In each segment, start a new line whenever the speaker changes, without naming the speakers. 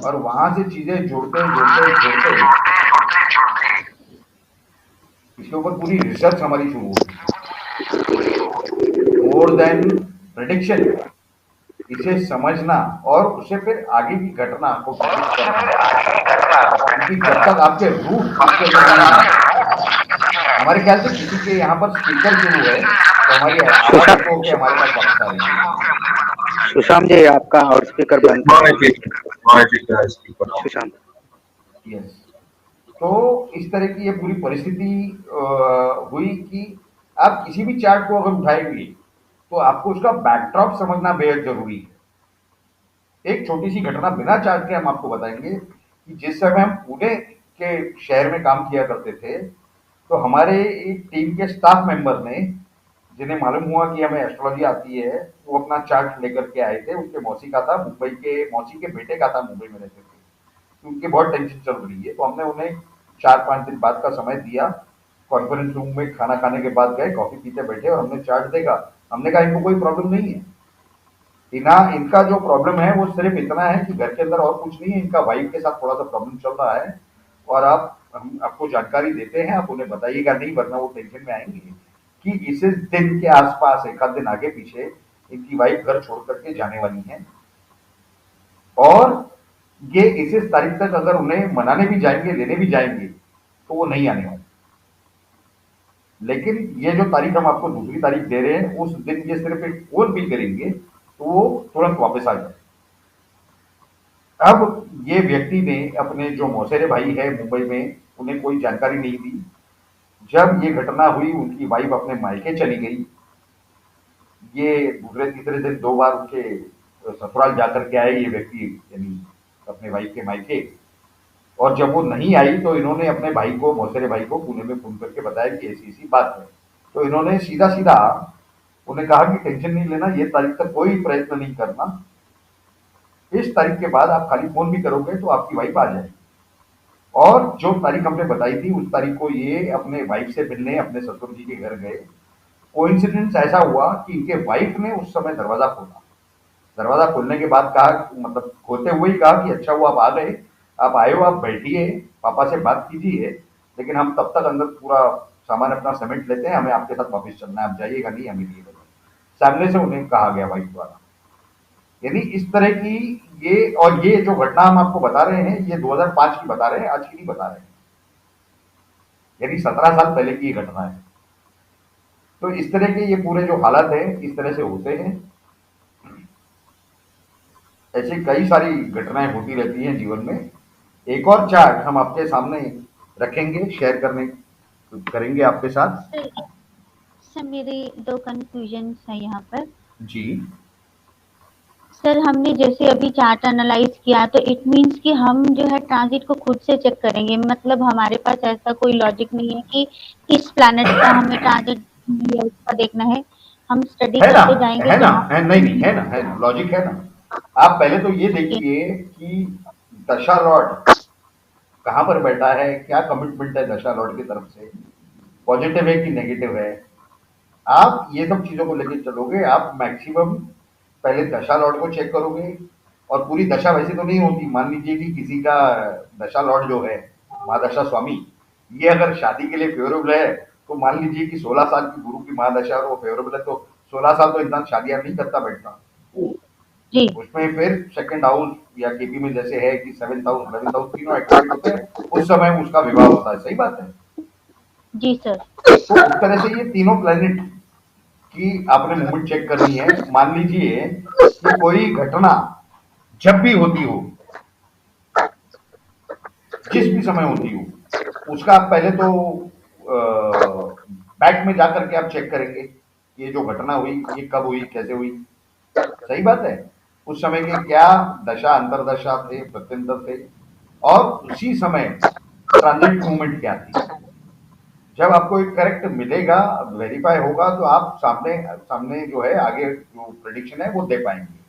और वहां से चीजें जोड़ते जोड़ते जोड़ते इसके ऊपर पूरी रिसर्च हमारी शुरू होगी। मोर देन प्रेडिक्शन, इसे समझना और उसे फिर आगे की घटना को प्रेडिक्ट करना, क्योंकि जब तक आपके रूट उसके अंदर नहीं आए। हमारे ख्याल से किसी के यहाँ पर स्पीकर शुरू है, तो हमारी आवाज
सुशांत
एको होके हमारे पास वापस आ रही है।
सुशांत जी आपका और स्पीकर बंद कर दीजिए। सुशांत
यस। तो इस तरह की ये पूरी परिस्थिति हुई कि आप किसी भी चार्ट को अगर उठाएंगे तो आपको उसका बैकड्रॉप समझना बेहद जरूरी है। एक छोटी सी घटना बिना चार्ट के हम आपको बताएंगे कि जिस समय हम पुणे के शहर में काम किया करते थे, तो हमारे एक टीम के स्टाफ मेंबर ने, जिन्हें मालूम हुआ कि हमें एस्ट्रोलॉजी आती है, वो अपना चार्ट लेकर के आए थे। उनके मौसी का था, मुंबई के मौसी के बेटे का था, मुंबई में रहते थे। तो उनकी बहुत टेंशन चल रही है, तो हमने उन्हें 4-5 दिन बाद का समय दिया। कॉन्फ्रेंस रूम में खाना खाने के बाद गए, कॉफी पीते बैठे और हमने चार्ट देखा। हमने कहा इनको कोई प्रॉब्लम नहीं है, इनका जो प्रॉब्लम है वो सिर्फ इतना है कि घर के अंदर और कुछ नहीं है, इनका वाइफ के साथ थोड़ा सा प्रॉब्लम चल रहा है। और हम आपको जानकारी देते हैं, आप उन्हें बताइएगा नहीं, वरना वो टेंशन में आएंगे कि इस दिन के आसपास एक आध दिन आगे पीछे इनकी वाइफ घर छोड़ करके जाने वाली है। और ये इस तारीख तक अगर उन्हें मनाने भी जाएंगे, लेने भी जाएंगे, तो वो नहीं आने वाले। लेकिन ये जो तारीख हम आपको दूसरी तारीख दे रहे हैं, उस दिन ये सिर्फ एक फोन भी करेंगे तो वो तुरंत वापस आ जाए। अब ये व्यक्ति ने अपने जो मौसेरे भाई है मुंबई में, उन्हें कोई जानकारी नहीं दी। जब ये घटना हुई, उनकी वाइफ अपने मायके चली गई। ये दूसरे तीसरे दिन 2 बार उनके ससुराल जाकर के आए ये व्यक्ति, यानी अपने वाइफ के मायके। और जब वो नहीं आई तो इन्होंने अपने भाई को, मौसेरे भाई को पुणे में फोन करके बताया कि ऐसी-ऐसी बात है। तो इन्होंने सीधा-सीधा उन्हें कहा कि टेंशन नहीं लेना, ये तारीख तक कोई प्रयत्न नहीं करना। इस तारीख के बाद आप खाली फ़ोन भी करोगे तो आपकी वाइफ आ जाएगी। और जो तारीख हमने बताई थी, उस तारीख को ये अपने वाइफ से मिलने अपने ससुर जी के घर गए। कोइंसिडेंस ऐसा हुआ कि इनके वाइफ ने उस समय दरवाज़ा खोला। दरवाज़ा खोलने के बाद कहा, मतलब खोलते हुए ही कहा कि अच्छा हुआ आप आ गए, आप आए हो, आप बैठिए, पापा से बात कीजिए, लेकिन हम तब तक अंदर पूरा सामान अपना समेट लेते हैं, हमें आपके साथ वापस चलना है, आप जाइएगा नहीं, हमें ये बताइए। सामने से उन्हें कहा गया वाइफ द्वारा। यानी इस तरह की ये जो घटना हम आपको बता रहे हैं, ये 2005 की बता रहे हैं, आज की नहीं बता रहे हैं। यानी 17 साल पहले की ये घटना है। तो इस तरह के ये पूरे जो हालात हैं, इस तरह से होते हैं। ऐसी कई सारी घटनाएं होती रहती हैं जीवन में। एक और चार्ट हम आपके सामने रखेंगे, शेयर करने करेंगे आपके साथ।
सर सर मेरे 2 कन्फ्यूजन्स हैं यहाँ पर।
जी।
सर हमने जैसे अभी चार्ट एनालाइज किया, तो इट मीन्स कि हम जो है ट्रांजिट को खुद से चेक करेंगे, मतलब हमारे पास ऐसा कोई लॉजिक नहीं है कि इस प्लैनेट का हमें ट्रांजिट या उसका देखना है। हम स्टडी
है ना,
करते जाएंगे
है ना,
जहाँ
है नहीं, नहीं, है ना, लॉजिक है ना। आप पहले तो ये देखिए कि दशा लॉर्ड कहाँ पर बैठा है, क्या कमिटमेंट है दशा लॉर्ड की तरफ से, पॉजिटिव है कि नेगेटिव है। आप ये सब चीज़ों को लेके चलोगे, आप मैक्सिमम पहले दशा लॉर्ड को चेक करोगे। और पूरी दशा वैसे तो नहीं होती, मान लीजिए कि किसी का दशा लॉर्ड जो है, महादशा स्वामी, ये अगर शादी के लिए फेवरेबल है, तो मान लीजिए कि 16 साल की गुरु की महादशा और वो फेवरेबल है, तो 16 साल तो इंसान शादियां नहीं करता बैठता।
जी
उसमें फिर सेकंड हाउस या केपी में जैसे है कि 7th हाउस 11th हाउस तीनों एक्टिवेट होते हैं, उस समय उसका विवाह होता है। सही बात है।
जी सर।
तो उस तरह से ये तीनों प्लेनेट की आपने मूवमेंट चेक करनी है। मान लीजिए कि कोई घटना जब भी होती हो, जिस भी समय होती हो, उसका आप पहले तो बैक में जाकर के आप चेक करेंगे कि ये जो घटना हुई ये कब हुई, कैसे हुई। सही बात है। उस समय के क्या दशा अंतरदशा थे, प्रत्यंतर थे, और उसी समय ट्रांजिट मूवमेंट क्या थी। जब आपको एक करेक्ट मिलेगा, वेरीफाई होगा, तो आप सामने सामने जो है आगे जो प्रेडिक्शन है वो दे पाएंगे।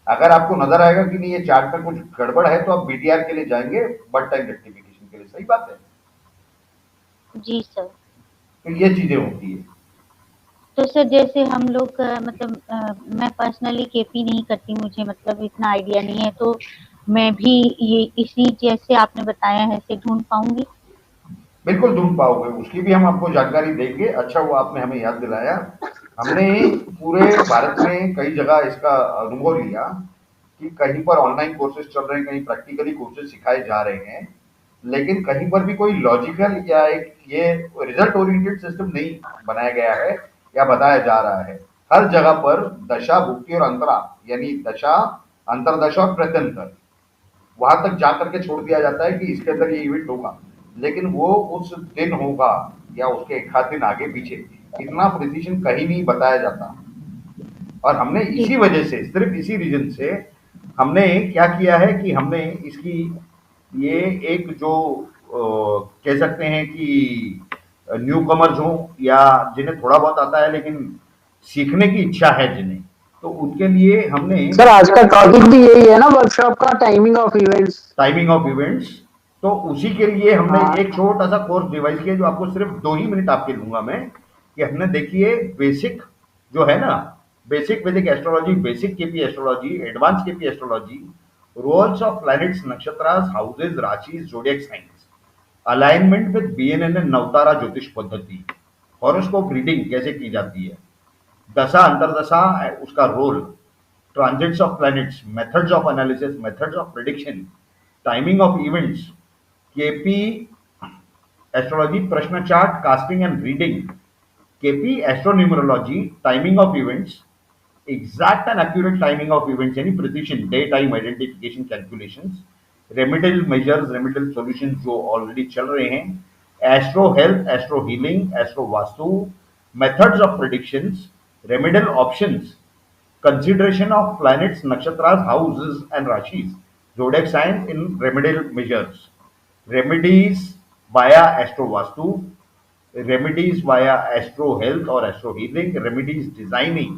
अगर आपको नजर आएगा कि नहीं ये चार्ट में कुछ गड़बड़ है, तो आप बीटीआर के लिए जाएंगे, बर्थ टाइम रेक्टिफिकेशन के लिए। सही बात है।
जी सर।
तो ये चीजें होती है।
तो सर जैसे हम लोग मतलब मैं पर्सनली केपी नहीं करती, मुझे मतलब इतना आइडिया नहीं है, तो मैं भी ये इसी जैसे आपने बताया है ऐसे ढूंढ पाऊंगी?
बिल्कुल ढूंढ पाओगे, उसकी भी हम आपको जानकारी देंगे। अच्छा हुआ आपने हमें याद दिलाया। हमने पूरे भारत में कई जगह इसका अनुभव लिया कि कहीं पर ऑनलाइन कोर्सेज चल रहे हैं, कहीं प्रैक्टिकली कोर्सेज सिखाए जा रहे हैं, लेकिन कहीं पर भी कोई लॉजिकल या एक ये रिजल्ट ओरिएंटेड सिस्टम नहीं बनाया गया है या बताया जा रहा है। हर जगह पर दशा, भुक्ति और अंतरा, यानी दशा, अंतरदशा और प्रत्यंतर, वहां तक जा करके छोड़ दिया जाता है कि इसके अंदर ये इवेंट होगा, लेकिन वो उस दिन होगा या उसके एक आध दिन आगे पीछे, इतना प्रिसिशन कहीं नहीं बताया जाता। और हमने
जी।
इसी वजह से, सिर्फ इसी रीजन से हमने क्या किया है कि हमने इसकी ये एक जो कह सकते हैं कि न्यू कमर्स हो या जिन्हें थोड़ा बहुत आता है लेकिन सीखने की इच्छा है जिन्हें, तो उनके लिए हमने
सर आज का टॉपिक भी यही है ना वर्कशॉप का, timing of events.
Timing of events, तो उसी के लिए हमने
हाँ
एक छोटा सा कोर्स डिवाइस किया जो आपको सिर्फ 2 ही मिनट आपके दूंगा मैं, कि हमने देखिए बेसिक जो है ना, basic Vedic astrology, basic KP astrology, advance KP astrology, roles of planets, nakshatras, houses, rashi, zodiac science, alignment with BNN Navtara Jyotish Paddhati, horoscope reading कैसे की जाती है, दशा अंतरदशा उसका role, transits of planets, methods of analysis, methods of prediction, timing of events, KP astrology, prashna chart, casting and reading, KP astronumerology, timing of events, exact and accurate timing of events, यानी precision, day time identification calculations, remedial measures, remedial solutions जो already चल रहे हैं, astro health, astro healing, astro vastu, methods of predictions, remedial options, consideration of planets, nakshatras, houses, and rashis, zodiac signs in remedial measures, remedies via astro vastu, remedies via astro health और astro healing, remedies designing,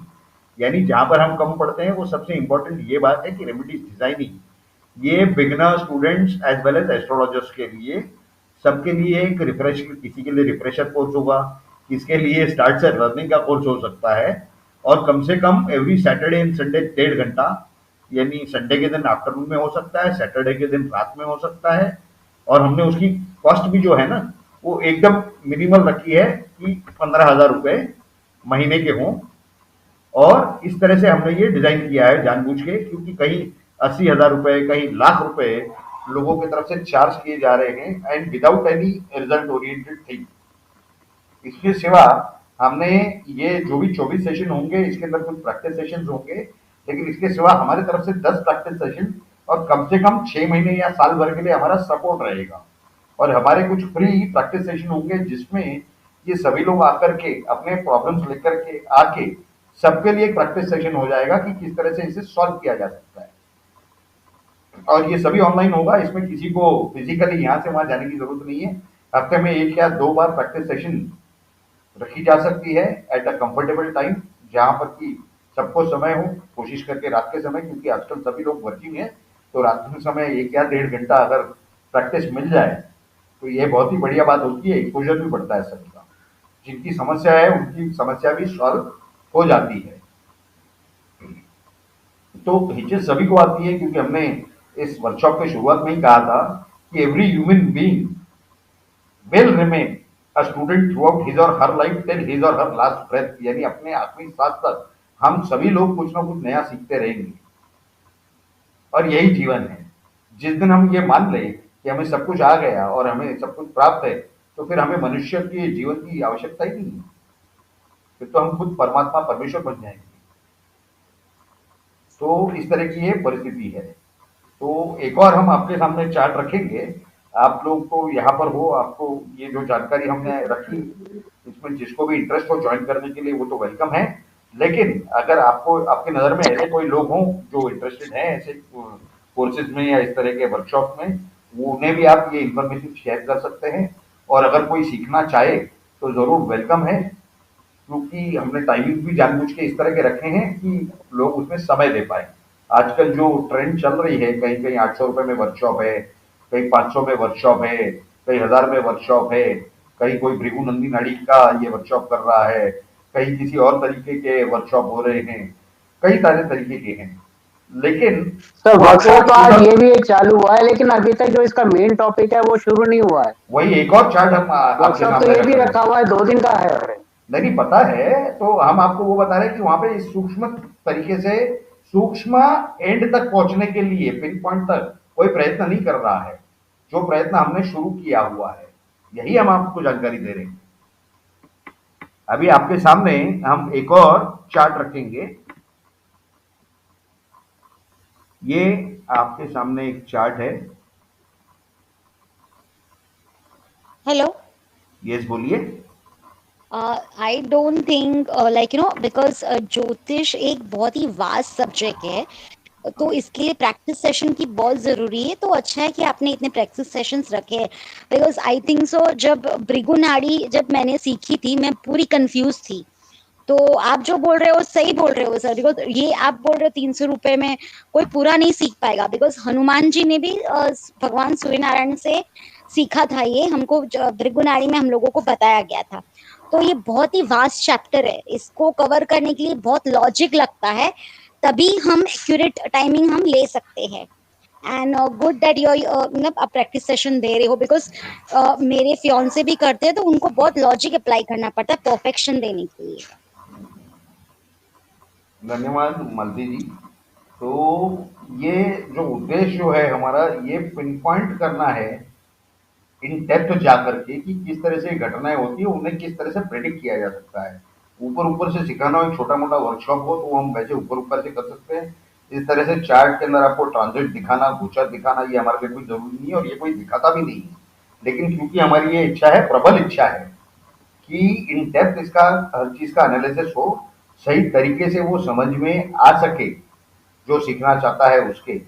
यानी जहां पर हम कम पढ़ते हैं वो सबसे important ये बात है कि रेमेडीज डिजाइनिंग ये beginner students as well as astrologers के लिए, सबके लिए एक रिफ्रेश, किसी के लिए रिफ्रेशर कोर्स होगा, किसके लिए स्टार्ट से लर्निंग का कोर्स हो सकता है, और कम से come every Saturday and Sunday 1.5 घंटा, यानी संडे के दिन आफ्टरनून में हो सकता है, सैटरडे के दिन रात में हो सकता है। और हमने उसकी कॉस्ट भी जो है ना वो एकदम मिनिमल रखी है कि 15,000 रुपए महीने के हों, और इस तरह से हमने ये डिजाइन किया है जानबूझ के, क्योंकि कहीं 80,000 रुपए, कहीं लाख रुपए लोगों की तरफ से चार्ज किए जा रहे हैं and without any result oriented thing. इसके सिवा हमने ये जो भी 24 सेशन होंगे इसके अंदर कुछ प्रैक्टिस सेशन होंगे, लेकिन इसके सिवा हमारे तरफ से 10 प्रैक्टिस सेशन और कम से कम 6 महीने या साल भर के लिए हमारा सपोर्ट रहेगा। और हमारे कुछ फ्री प्रैक्टिस सेशन होंगे जिसमें ये सभी लोग आकर के अपने प्रॉब्लम्स लेकर के आके सबके लिए एक प्रैक्टिस सेशन हो जाएगा कि किस तरह से इसे सॉल्व किया जा सकता है। और ये सभी ऑनलाइन होगा, इसमें किसी को फिजिकली यहाँ से वहां जाने की जरूरत नहीं है। हफ्ते में 1 या 2 बार प्रैक्टिस सेशन रखी जा सकती है एट अ कंफर्टेबल टाइम, जहां पर कि सबको समय हो, कोशिश करके रात के समय, क्योंकि आजकल सभी लोग वर्किंग है, तो रात के समय 1 या 1.5 घंटा अगर प्रैक्टिस मिल जाए तो ये बहुत ही बढ़िया बात होती है, एक्सपोजर भी बढ़ता है सबका, जिनकी समस्या है उनकी समस्या भी सॉल्व हो जाती है। तो हिचक सभी को आती है, क्योंकि हमने इस वर्कशॉप की शुरुआत में ही कहा था कि every human being will remain a student through out his और हर लाइफ टिल हिज और हर लास्ट ब्रेथ, यानी अपने आखिरी सांस तक हम सभी लोग कुछ ना कुछ नया सीखते रहेंगे और यही जीवन है। जिस दिन हम ये मान लें कि हमें सब कुछ आ गया और हमें सब कुछ प्राप्त है, तो फिर हमें मनुष्य के जीवन की आवश्यकता ही नहीं है, फिर तो हम खुद परमात्मा परमेश्वर बन जाएंगे। तो इस तरह की ये परिस्थिति है। तो एक और हम आपके सामने चार्ट रखेंगे, आप लोग तो यहाँ पर हो, आपको ये जो जानकारी हमने रखी इसमें जिसको भी इंटरेस्ट हो ज्वाइन करने के लिए वो तो वेलकम है, लेकिन अगर आपको आपके नज़र में ऐसे कोई लोग हों जो इंटरेस्टेड हैं ऐसे कोर्सेज में या इस तरह के वर्कशॉप में, वो उन्हें भी आप ये इन्फॉर्मेशन शेयर कर सकते हैं। और अगर कोई सीखना चाहे तो ज़रूर वेलकम है, क्योंकि हमने टाइमिंग भी जानबूझ के इस तरह के रखे हैं कि लोग उसमें समय दे पाए। आजकल जो ट्रेंड चल रही है, कहीं कहीं 800 रुपए में वर्कशॉप है, कहीं 500 में वर्कशॉप है, कहीं 1000 में वर्कशॉप है, कहीं कोई भृगु नंदी नाड़ी का ये वर्कशॉप कर रहा है, कहीं किसी और तरीके के वर्कशॉप हो रहे हैं, कई सारे तरीके के हैं। लेकिन
सर
वो आपको
वर्कशॉप तो आज
उधर
ये भी एक चालू हुआ है, लेकिन अभी तक जो इसका मेन टॉपिक है वो शुरू नहीं हुआ है।
वही एक और चार्ट हम आपके
वर्कशॉप तो
सामने
ये
रख
भी
रहे
रखा
हैं।
हुआ है, 2 दिन का है।
नहीं पता है, तो हम आपको वो बता रहे हैं कि वहां पे इस सूक्ष्म तरीके से सूक्ष्म एंड तक पहुंचने के लिए पिन पॉइंट तक कोई प्रयत्न नहीं कर रहा है। जो प्रयत्न हमने शुरू किया हुआ है, यही हम आपको जानकारी दे रहे हैं। अभी आपके सामने हम एक और चार्ट रखेंगे। ये आपके सामने एक चार्ट है।
हेलो।
यस, बोलिए।
I don't think like because ज्योतिष एक बहुत ही वास्ट सब्जेक्ट है, तो इसके लिए प्रैक्टिस सेशन की बहुत जरूरी है। तो अच्छा है कि आपने इतने प्रैक्टिस सेशंस रखे हैं, बिकॉज आई थिंक सो जब भृगु नाड़ी जब मैंने सीखी थी मैं पूरी कंफ्यूज थी। तो आप जो बोल रहे हो सही बोल रहे हो सर, बिकॉज ये आप बोल रहे हो 300 रुपए में कोई पूरा नहीं सीख पाएगा, बिकॉज हनुमान जी ने भी भगवान सूर्य नारायण से सीखा था। ये हमको भृगु नाड़ी में हम लोगों को बताया गया था। तो ये बहुत ही वास्ट चैप्टर है, इसको कवर करने के लिए बहुत लॉजिक लगता है, तभी हम एक्यूरेट टाइमिंग हम ले सकते हैं। एंड गुड दैट यू मतलब आप प्रैक्टिस सेशन दे रहे हो, बिकॉज मेरे फियांसे भी करते हैं तो उनको बहुत लॉजिक अप्लाई करना पड़ता है परफेक्शन देने के लिए।
धन्यवाद मालती जी। तो ये जो उद्देश्य जो है हमारा, ये पिन पॉइंट करना है इन डेप्थ जा करके कि किस तरह से घटनाएं होती है, उन्हें किस तरह से प्रेडिक्ट किया जा सकता है। ऊपर ऊपर से सिखाना हो, एक छोटा मोटा वर्कशॉप हो तो हम वैसे ऊपर ऊपर से कर सकते हैं। इस तरह से चार्ट के अंदर आपको ट्रांजिट दिखाना, गोचर दिखाना, ये हमारे लिए कोई जरूरी नहीं है और ये कोई दिखाता भी नहीं है। लेकिन क्योंकि हमारी ये इच्छा है, प्रबल इच्छा है कि इन डेप्थ इसका हर चीज का एनालिसिस हो, सही तरीके से वो समझ में आ सके जो सीखना चाहता है उसके,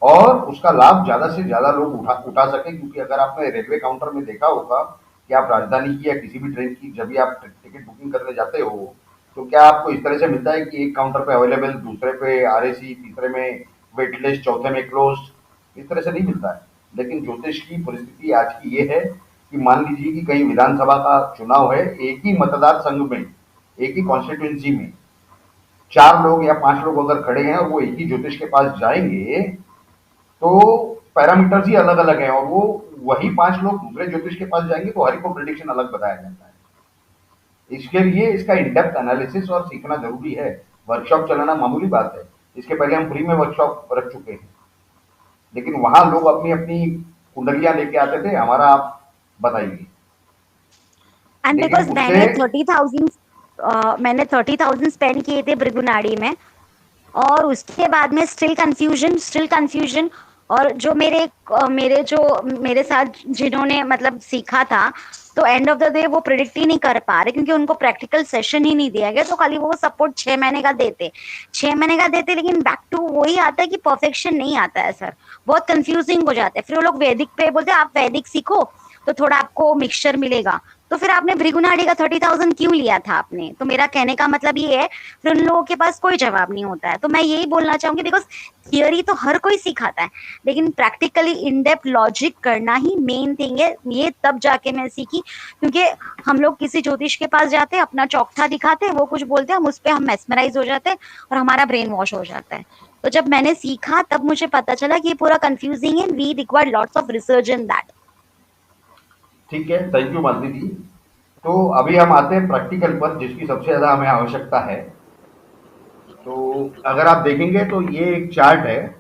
और उसका लाभ ज़्यादा से ज़्यादा लोग उठा उठा सकें। क्योंकि अगर आपने रेलवे काउंटर में देखा होगा कि आप राजधानी की या किसी भी ट्रेन की जब भी आप टिकट बुकिंग करने जाते हो, तो क्या आपको इस तरह से मिलता है कि एक काउंटर पे अवेलेबल, दूसरे पे आरएसी, तीसरे में वेट लिस्ट, चौथे में क्लोज्ड, इस तरह से नहीं मिलता है। लेकिन ज्योतिष की परिस्थिति आज की ये है कि मान लीजिए कि कहीं विधानसभा का चुनाव है, एक ही मतदार संघ में, एक ही कॉन्स्टिट्यूंसी में 4 लोग या 5 लोग अगर खड़े हैं और वो एक ही ज्योतिष के पास जाएंगे, तो पैरामीटर्स ही अलग अलग हैं और वो वही 5 लोग दूसरे ज्योतिष के पास जाएंगे तो हर एक को प्रिडिक्शन अलग बताया जाता है। इसके लिए इसका इंडेप्थ एनालिसिस और सीखना जरूरी है। वर्कशॉप चलाना मामूली बात है। इसके पहले हम फ्री में वर्कशॉप रख चुके हैं, लेकिन वहां लोग अपनी अपनी कुंडलियां लेके आते थे। हमारा आप बताइए।
एंड
लेकिन
बिकॉज
उससे
मैंने 30,000 स्पेंड किए थे भृगुनाड़ी में, और उसके बाद में स्टिल कंफ्यूजन। और जो मेरे साथ जिन्होंने मतलब सीखा था, तो एंड ऑफ द डे वो प्रिडिक्ट ही नहीं कर पा रहे, क्योंकि उनको प्रैक्टिकल सेशन ही नहीं दिया गया। तो खाली वो सपोर्ट 6 महीने का देते, 6 महीने का देते, लेकिन बैक टू वही आता है कि परफेक्शन नहीं आता है सर। बहुत कंफ्यूजिंग हो जाता है। फिर वो लोग वैदिक पे बोलते हैं आप वैदिक सीखो तो थोड़ा आपको मिक्सचर मिलेगा। तो फिर आपने भृगुनाड़ी का 30,000 क्यों लिया था आपने? तो मेरा कहने का मतलब ये है, फिर उन लोगों के पास कोई जवाब नहीं होता है। तो मैं यही बोलना चाहूंगी, बिकॉज थियोरी तो हर कोई सिखाता है, लेकिन प्रैक्टिकली इन डेप्थ लॉजिक करना ही मेन थिंग है। ये तब जाके मैं सीखी, क्योंकि हम लोग किसी ज्योतिष के पास जाते हैं, अपना चौकठा दिखाते हैं, वो कुछ बोलते हैं, हम उस पर हम मेस्मराइज हो जाते हैं और हमारा ब्रेन वॉश हो जाता है। तो जब मैंने सीखा तब मुझे पता चला कि ये पूरा कंफ्यूजिंग है, we require lots of research in that.
ठीक है, थैंक यू मालती जी। तो अभी हम आते हैं प्रैक्टिकल पर, जिसकी सबसे ज्यादा हमें आवश्यकता है। तो अगर आप देखेंगे तो ये एक चार्ट है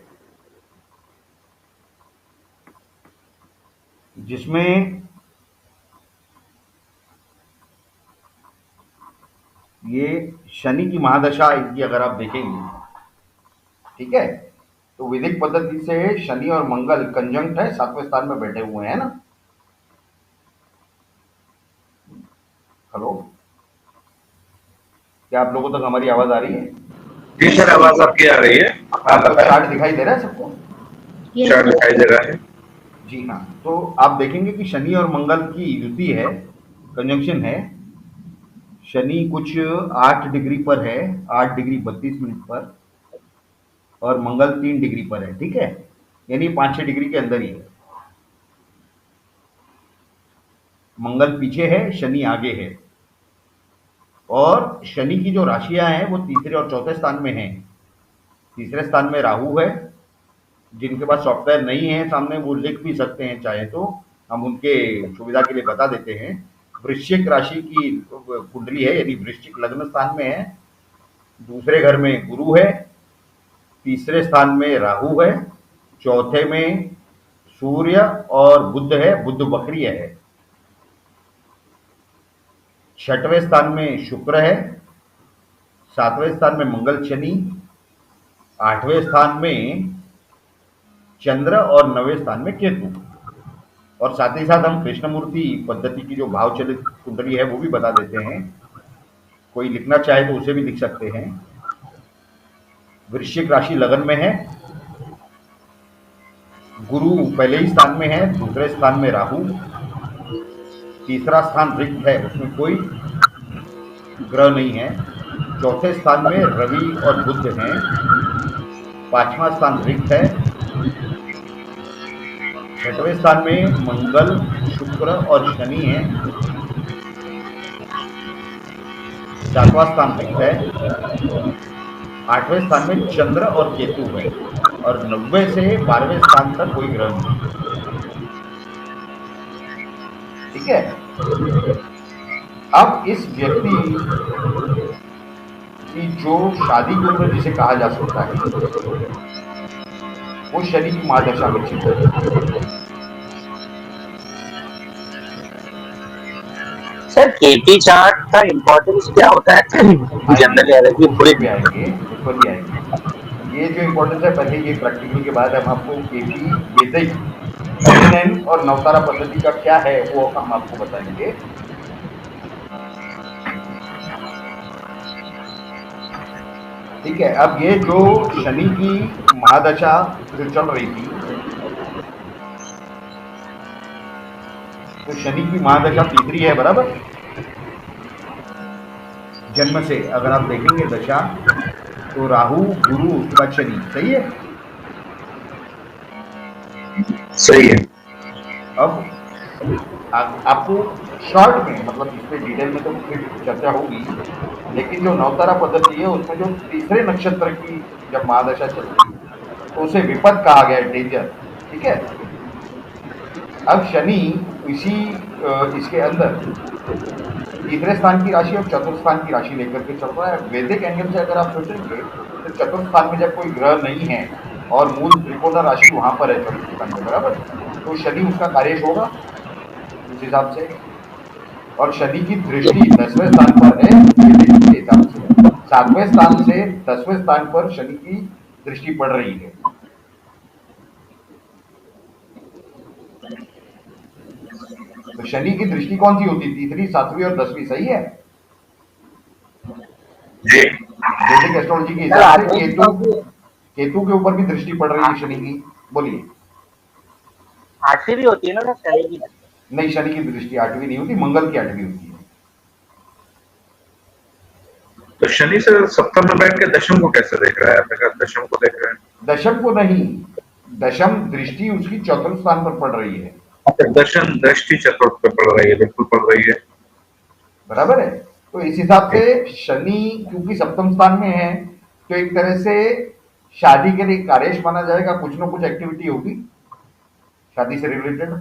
जिसमें ये शनि की महादशा इनकी अगर आप देखेंगे, ठीक है, तो वैदिक पद्धति से शनि और मंगल कंजंक्ट है, 7वें स्थान में बैठे हुए हैं ना। हेलो, क्या आप लोगों तक हमारी आवाज आ रही है?
जी सर, आवाज आपकी आ रही है। आप
आपको
बताएं।
चार्ट दिखाई दे रहा है सबको?
चार्ट दिखाई दे रहा है।
जी हाँ। तो आप देखेंगे कि शनि और मंगल की युति है, कंजंक्शन है। शनि कुछ 8 डिग्री पर है, 8 डिग्री 32 मिनट पर, और मंगल 3 डिग्री पर है, ठीक है। यानी 5-6 डिग्री के अंदर ही है। मंगल पीछे है, शनि आगे है, और शनि की जो राशियां हैं वो तीसरे और चौथे स्थान में हैं। तीसरे स्थान में राहु है, जिनके पास सॉफ्टवेयर नहीं है सामने वो लिख भी सकते हैं, चाहे तो हम उनके सुविधा के लिए बता देते हैं। वृश्चिक राशि की कुंडली है, यदि वृश्चिक लग्न स्थान में है, दूसरे घर में गुरु है, तीसरे स्थान में राहु है, चौथे में सूर्य और बुध है, बुध वक्रीय है, छठवें स्थान में शुक्र है, सातवें स्थान में मंगल शनि, आठवें स्थान में चंद्र और नवें स्थान में केतु। और साथ ही साथ हम कृष्णमूर्ति पद्धति की जो भाव चलित कुंडली है वो भी बता देते हैं, कोई लिखना चाहे तो उसे भी लिख सकते हैं। वृश्चिक राशि लगन में है, गुरु पहले ही स्थान में है, दूसरे स्थान में राहु, तीसरा स्थान रिक्त है, उसमें कोई ग्रह नहीं है, चौथे स्थान में रवि और बुध हैं, पांचवा स्थान रिक्त है, छठवें स्थान में मंगल, शुक्र और शनि है, सातवां स्थान रिक्त है, आठवें स्थान में चंद्र और केतु है, और 90 से 12वें स्थान तक कोई ग्रह नहीं। ठीक है। अब इस व्यक्ति की जो शादी की उम्र जिसे कहा जा सकता है वो शनि की महादशा में चल रही है।
सर केटी चार्ट का इम्पोर्टेंस क्या होता है जनरली?
पूरे भी आएंगे, ऊपर भी आएंगे। ये जो इम्पोर्टेंस है पहले ये प्रैक्टिकल के बाद हम आपको केटी वैदिक और नवतारा पद्धति का क्या है वो हम आपको बताएंगे। ठीक है। अब ये जो शनि की महादशा जो चल रही थी, तो शनि की महादशा तीसरी है, बराबर। जन्म से अगर आप देखेंगे दशा तो राहु, गुरु, उसके बाद शनि, सही है।
सही है।
अब आपको शॉर्ट में, मतलब इस पे डिटेल में तो फिर चर्चा होगी, लेकिन जो नवतारा पद्धति है उसमें जो तीसरे नक्षत्र की जब महादशा चलती है तो उसे विपद कहा गया है, डेंजर। ठीक है। अब शनि इसी इसके अंदर तीसरे स्थान की राशि और चतुर्थ स्थान की राशि लेकर के चल रहा है। वैदिक एंगल से अगर आप सोचेंगे तो चतुर्थ स्थान में जब कोई ग्रह नहीं है और मूल त्रिकोण राशि वहां पर है चतुर्थ स्थान में, बराबर, तो शनि उसका कार्यश होगा उस हिसाब से। और शनि की दृष्टि 10वें स्थान पर है वैदिक के हिसाब से, 7वें स्थान से 10वें स्थान पर शनि की दृष्टि पड़ रही है। तो शनि की दृष्टि कौन सी होती? तीसरी, 7वीं और 10वीं, सही है। वैदिक एस्ट्रोलॉजी के हिसाब से केतु के ऊपर भी दृष्टि पड़ रही है शनि की। बोलिए।
8वीं भी होती है ना शनि की?
नहीं, शनि की दृष्टि 8वीं नहीं होती, मंगल की 8वीं होती है।
तो शनि से सप्तम में बैठ के दशम को कैसे देख रहा है? आपने कहा दशम को देख रहा है।
दशम को नहीं, दशम दृष्टि उसकी चतुर्थ स्थान पर पड़ रही है।
दशम दृष्टि चतुर्थ पे पड़ रही है, बिल्कुल पड़ रही है,
बराबर है। तो इस हिसाब से शनि क्योंकि सप्तम स्थान में है तो एक तरह से शादी के लिए कार्यश माना जाएगा, कुछ ना कुछ एक्टिविटी होगी शादी से रिलेटेड,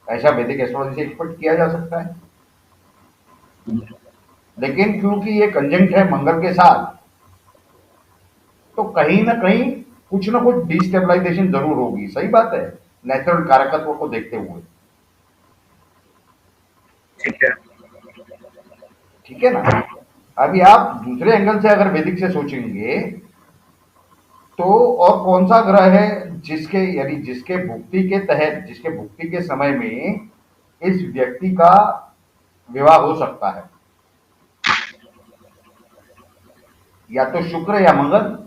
ऐसा वैदिक एस्ट्रोलॉजी से एक्सपेक्ट किया जा सकता है। लेकिन क्योंकि ये कंजंक्ट है मंगल के साथ, तो कहीं ना कहीं कुछ ना कुछ डिस्टेबलाइजेशन जरूर होगी। सही बात है, नेचुरल कारकत्व को देखते हुए।
ठीक है,
ठीक है ना। अभी आप दूसरे एंगल से अगर वैदिक से सोचेंगे तो और कौन सा ग्रह है जिसके, यानी जिसके भुक्ति के तहत, जिसके भुक्ति के समय में इस व्यक्ति का विवाह हो सकता है? या तो शुक्र या मंगल।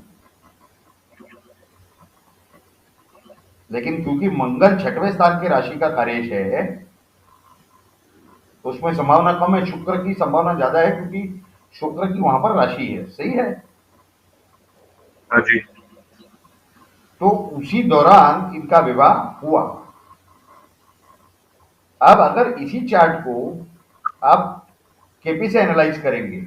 लेकिन क्योंकि मंगल 6वें स्थान की राशि का कार्यश है, उसमें संभावना कम है, शुक्र की संभावना ज्यादा है क्योंकि शुक्र की वहां पर राशि है। सही है।
हाँ जी।
तो उसी दौरान इनका विवाह हुआ। अब अगर इसी चार्ट को आप केपी से एनालाइज करेंगे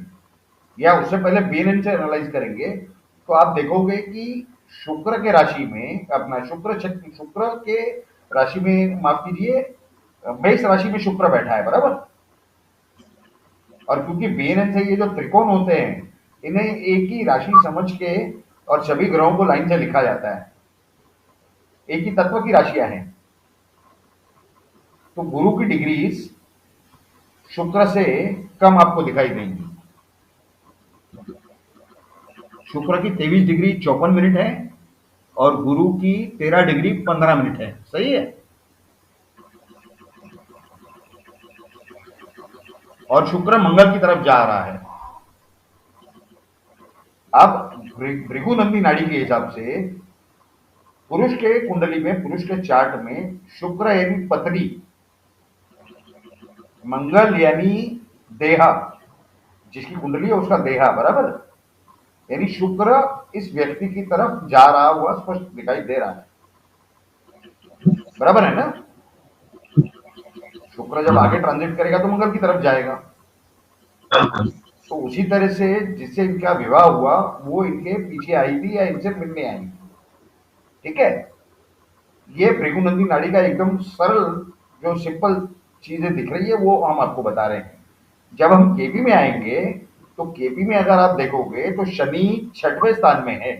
या उससे पहले BNN से एनालाइज करेंगे तो आप देखोगे कि शुक्र के राशि में अपना शुक्र के राशि में, माफ कीजिए, मेष राशि में शुक्र बैठा है, बराबर। और क्योंकि BNN से ये जो त्रिकोण होते हैं, इन्हें एक ही राशि समझ के और सभी ग्रहों को लाइन से लिखा जाता है, एक ही तत्व की राशियां हैं। तो गुरु की डिग्रीज शुक्र से कम आपको दिखाई देंगी। शुक्र की 23 डिग्री 54 मिनट है और गुरु की 13 डिग्री 15 मिनट है, सही है। और शुक्र मंगल की तरफ जा रहा है। अब भृगुनंदी नाड़ी के हिसाब से पुरुष के कुंडली में, पुरुष के चार्ट में शुक्र यानी पत्नी, मंगल यानी देहा, जिसकी कुंडली है उसका देहा, बराबर। यानी शुक्र इस व्यक्ति की तरफ जा रहा हुआ स्पष्ट दिखाई दे रहा है, बराबर है ना। शुक्र जब आगे ट्रांजिट करेगा तो मंगल की तरफ जाएगा। तो उसी तरह से जिससे इनका विवाह हुआ वो इनके पीछे आई थी या इनसे मिलने आई थी, ठीक है। ये भृगुनंदी नाड़ी का एकदम सरल जो सिंपल चीजें दिख रही है वो हम आपको बता रहे हैं। जब हम केपी में आएंगे तो केपी में अगर आप देखोगे तो शनि 6वें स्थान में है,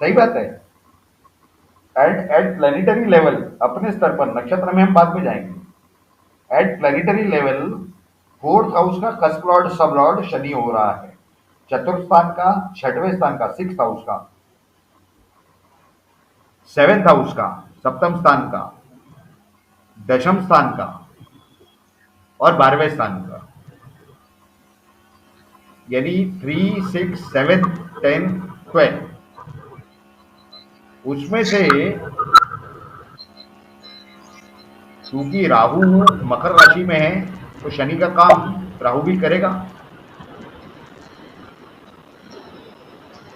सही बात है। एट प्लेनेटरी लेवल, अपने स्तर पर, नक्षत्र में हम बाद में जाएंगे। At planetary level 4th house का cusp lord sub lord Shani हो रहा है, चतुर्थ स्थान का, 6वें स्थान का 6th हाउस का, 7th हाउस का, सप्तम स्थान का, दशम स्थान का और 12वें स्थान का। यानी 3, 6, 7, 10, 12, उसमें से क्योंकि राहु मकर राशि में है तो शनि का काम राहु भी करेगा,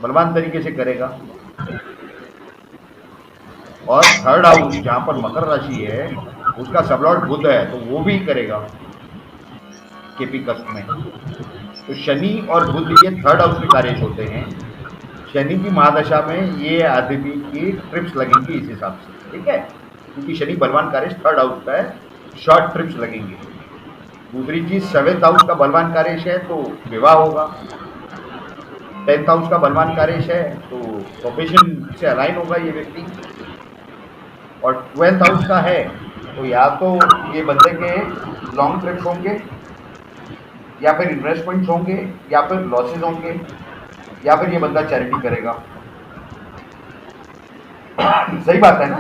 बलवान तरीके से करेगा। और 3rd हाउस जहां पर मकर राशि है उसका सबलॉर्ड बुध है तो वो भी करेगा केपी कस्प में। तो शनि और बुध ये 3rd हाउस के कार्य होते हैं। शनि की महादशा में ये आदमी की ट्रिप्स लगेंगी इस हिसाब से, ठीक है, क्योंकि शनि बलवान कार्य 3rd हाउस का है, शॉर्ट ट्रिप्स लगेंगे। दूसरी चीज 7th हाउस का बलवान कार्य है तो विवाह होगा। 10th हाउस का बलवान कार्य है तो प्रोफेशन से अलाइन होगा ये व्यक्ति। और 12th हाउस का है तो या तो ये बंदे के लॉन्ग ट्रिप्स होंगे या फिर इन्वेस्टमेंट्स होंगे या फिर लॉसेज होंगे या फिर ये बंदा चैरिटी करेगा। सही बात है ना।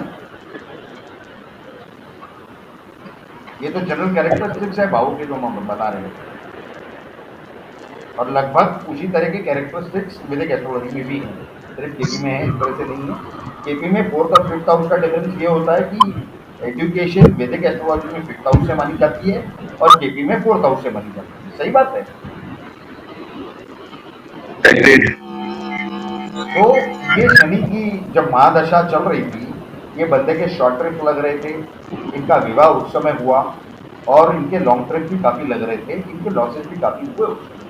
ये तो जनरल कैरेक्टरिस्टिक्स है भावों के जो हम बता रहे हैं, और लगभग उसी तरह के कैरेक्टरिस्टिक्स वैदिक एस्ट्रोलॉजी में भी हैं, सिर्फ केपी में है इस तरह से नहीं है। केपी में 4th और 5th हाउस का डिफरेंस ये होता है कि एजुकेशन वैदिक एस्ट्रोलॉजी में 5th हाउस से मानी जाती है और केपी में 4th हाउस से मानी जाती है, सही बात है। तो ये शनि की जब महादशा चल रही थी ये बंदे के शॉर्ट ट्रिप लग रहे थे, इनका विवाह उस समय हुआ और इनके लॉन्ग ट्रिप भी काफी लग रहे थे, इनके लॉसेस भी काफी हुए उस समय।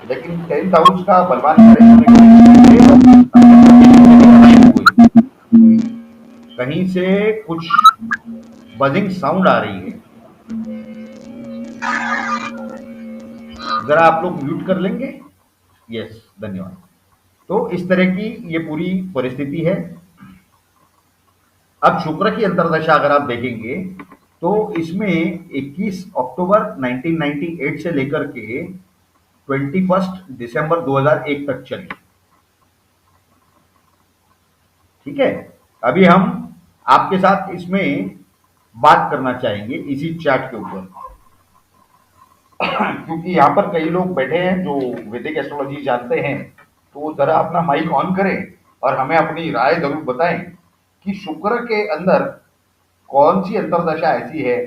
लेकिन 10th हाउस का बलवान कहीं से कुछ बजिंग साउंड आ रही है, जरा आप लोग म्यूट कर लेंगे। यस, धन्यवाद। तो इस तरह की ये पूरी परिस्थिति है। अब शुक्र की अंतर्दशा अगर आप देखेंगे तो इसमें 21 अक्टूबर 1998 से लेकर के 21 दिसंबर 2001 तक चली, ठीक है। अभी हम आपके साथ इसमें बात करना चाहेंगे इसी चार्ट के ऊपर, क्योंकि यहाँ पर कई लोग बैठे हैं जो वैदिक एस्ट्रोलॉजी जानते हैं, तो वो जरा अपना माइक ऑन करें और हमें अपनी राय जरूर बताएं कि शुक्र के अंदर कौन सी अंतर्दशा ऐसी है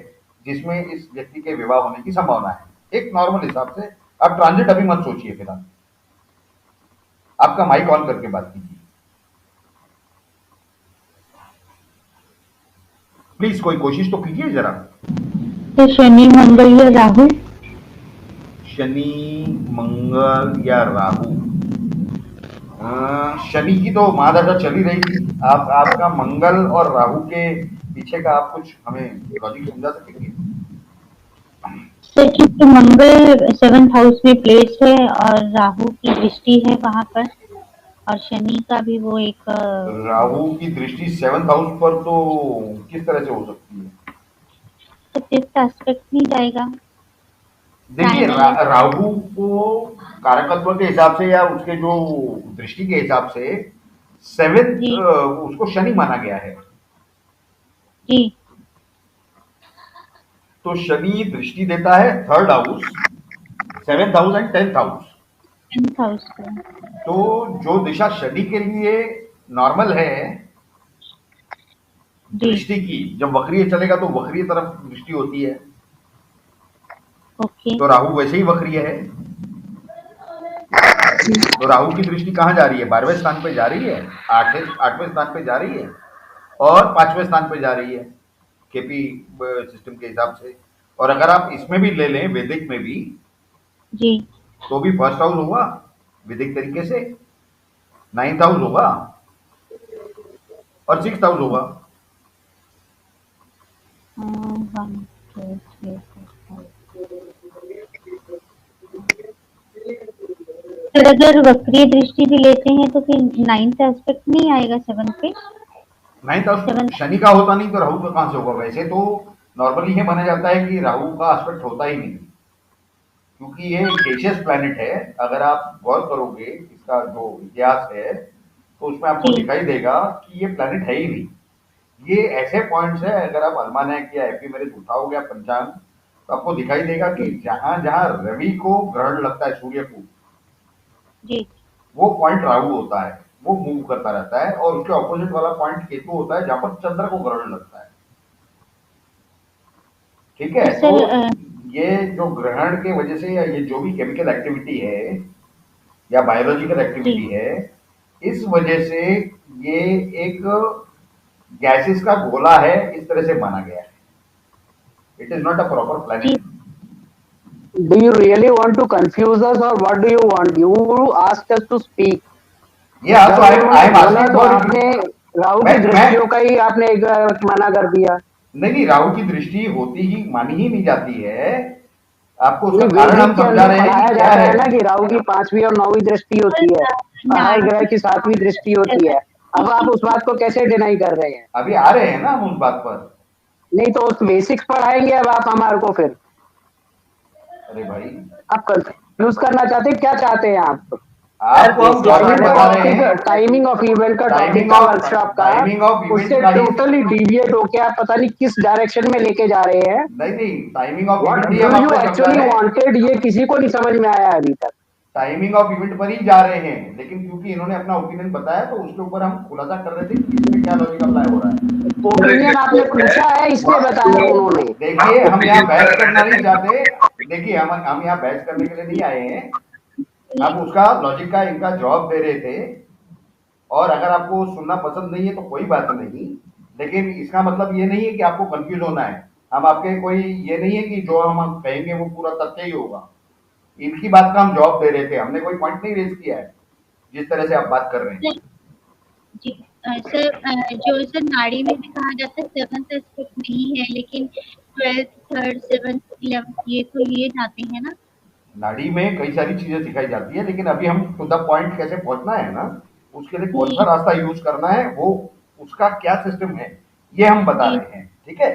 जिसमें इस व्यक्ति के विवाह होने की संभावना है। एक नॉर्मल हिसाब से, अब ट्रांजिट अभी मत सोचिए, फिलहाल आपका माइक ऑन करके बात कीजिए प्लीज, कोई कोशिश तो कीजिए जरा।
तो शनि मंगल या राहु,
शनि, मंगल या राहु। शनि की तो महादशा चल ही रही थी। आपका मंगल और राहु के पीछे का आप कुछ हमें लॉजिक समझा सकेंगे?
सर क्योंकि मंगल 7th हाउस में प्लेस है और राहु की दृष्टि है वहां पर, और शनि का भी वो एक
राहु की दृष्टि 7th हाउस पर तो किस तरह से हो सकती है?
तो 5th एस्पेक्ट नहीं जाएगा।
देखिए, राहु को कारकत्व के हिसाब से या उसके जो दृष्टि के हिसाब से 7th
जी
उसको शनि माना गया है।
जी
तो शनि दृष्टि देता है 3rd house, 7th house and 10th house.
10th house को।
तो जो दिशा शनि के लिए नॉर्मल है
जी
दृष्टि की, जब वक्रीय चलेगा तो वक्रीय तरफ दृष्टि होती है।
ओके
तो राहु वैसे ही वक्रीय है। तो राहु की दृष्टि कहाँ जा रही है? 12वें स्थान पे जा रही है, 8वें स्थान पे जा रही है और 5वें स्थान पे जा रही है केपी सिस्टम के हिसाब से। और अगर आप इसमें भी ले लें, वैदिक में भी,
जी
तो भी 1st हाउस होगा वैदिक तरीके से, 9th हाउस होगा और 6th हाउस होगा।
1 2 3 4 फिर अगर वक्रीय दृष्टि भी लेते हैं तो फिर 9th एस्पेक्ट नहीं आएगा 7th पे।
9th हाउस
7th
शनि का होता नहीं तो राहु का कहां से होगा? वैसे तो नॉर्मली ये माना जाता है कि राहु का एस्पेक्ट होता ही नहीं, क्योंकि ये गैसियस प्लैनेट है। अगर आप गौर करोगे इसका जो इतिहास है तो उसमें आपको
जी
दिखाई देगा कि ये प्लैनेट है ही नहीं। ये ऐसे पॉइंट्स है, अगर आप अल्मानैक या एफिमेरिस उठाओगे या पंचांग, तो आपको दिखाई देगा कि जहां जहां रवि को ग्रहण लगता है, सूर्य को,
जी
वो पॉइंट राहु होता है, वो मूव करता रहता है। और उसके ऑपोजिट वाला पॉइंट केतु होता है, जहां पर चंद्र को ग्रहण लगता है। ठीक है?
तो
तो
सर
ये जो ग्रहण के वजह से या ये जो भी केमिकल एक्टिविटी है या बायोलॉजिकल
जी
एक्टिविटी है, इस वजह से ये एक गैसेस का गोला है, इस तरह से माना गया है। It is not a proper
जी
planet.
Do you really want to confuse us or what do you want? You asked us to speak.
या
जब
तो आई
उन्होंने
एम
बोला
आस्किंग
तो
फॉर
आपने राहु की
मैं
दृष्टियों का ही आपने एक मना कर दिया।
नहीं, राहु की दृष्टि होती ही मानी ही नहीं जाती है। आपको उसका
नहीं,
कारण हम
वैदिक के
समझा
अंदर
रहे हैं
पढ़ाया
कि क्या
जाता
है।
है ना कि राहु की 5वीं और 9वीं दृष्टि होती है, हर ग्रह की 7वीं दृष्टि होती है। अब आप उस बात को कैसे डिनाई कर रहे हैं?
अभी आ रहे हैं ना हम उस बात पर।
नहीं तो उस बेसिक्स पढ़ाएंगे अब आप हमारे को फिर?
अरे भाई,
आप कंफ्यूज करना चाहते हैं, क्या चाहते हैं आप?
आपको हम जो
टाइमिंग
बता रहे हैं,
टाइमिंग ऑफ इवेंट का टॉपिक था वर्कशॉप का,
टाइमिंग ऑफ इवेंट
उससे
का ही।
टोटली डिविएट होके आप पता नहीं किस डायरेक्शन में लेके जा रहे हैं।
नहीं, timing of
what
event he
do
हम
यू
आपको समझा
एक्चुअली
रहे हैं।
वांटेड, ये किसी को नहीं समझ में आया अभी तक।
टाइमिंग ऑफ इवेंट पर ही जा रहे हैं, लेकिन क्योंकि इन्होंने अपना ओपिनियन बताया तो उसके ऊपर हम खुलासा कर रहे थे कि इसमें क्या लॉजिक अप्लाई हो रहा है।
ओपिनियन आपने पूछा है, इसलिए बताया उन्होंने।
देखिए, हम यहाँ बहस करना नहीं चाहते। देखिए, हम यहाँ बहस करने के लिए नहीं आए हैं। हम उसका लॉजिक का इनका जवाब दे रहे थे। और अगर आपको सुनना पसंद नहीं है तो कोई बात नहीं, लेकिन इसका मतलब ये नहीं है कि आपको कंफ्यूज होना है। हम आपके कोई ये नहीं है कि जो हम कहेंगे वो पूरा तथ्य ही होगा। इनकी बात का हम जवाब दे रहे थे, हमने कोई पॉइंट नहीं रेज किया है जिस तरह से आप बात कर रहे हैं।
जी सर जो सर नाड़ी में भी कहा जाता है 7th एस्पेक्ट नहीं है, लेकिन 12th 3rd 7th 11th ये तो लिए जाते हैं ना।
नाड़ी में कई सारी चीजें सिखाई जाती है, लेकिन अभी हम टू द पॉइंट कैसे पहुंचना है ना, उसके लिए कौन सा रास्ता यूज करना है, वो उसका क्या सिस्टम है, ये हम बता
जी
रहे हैं। ठीक है?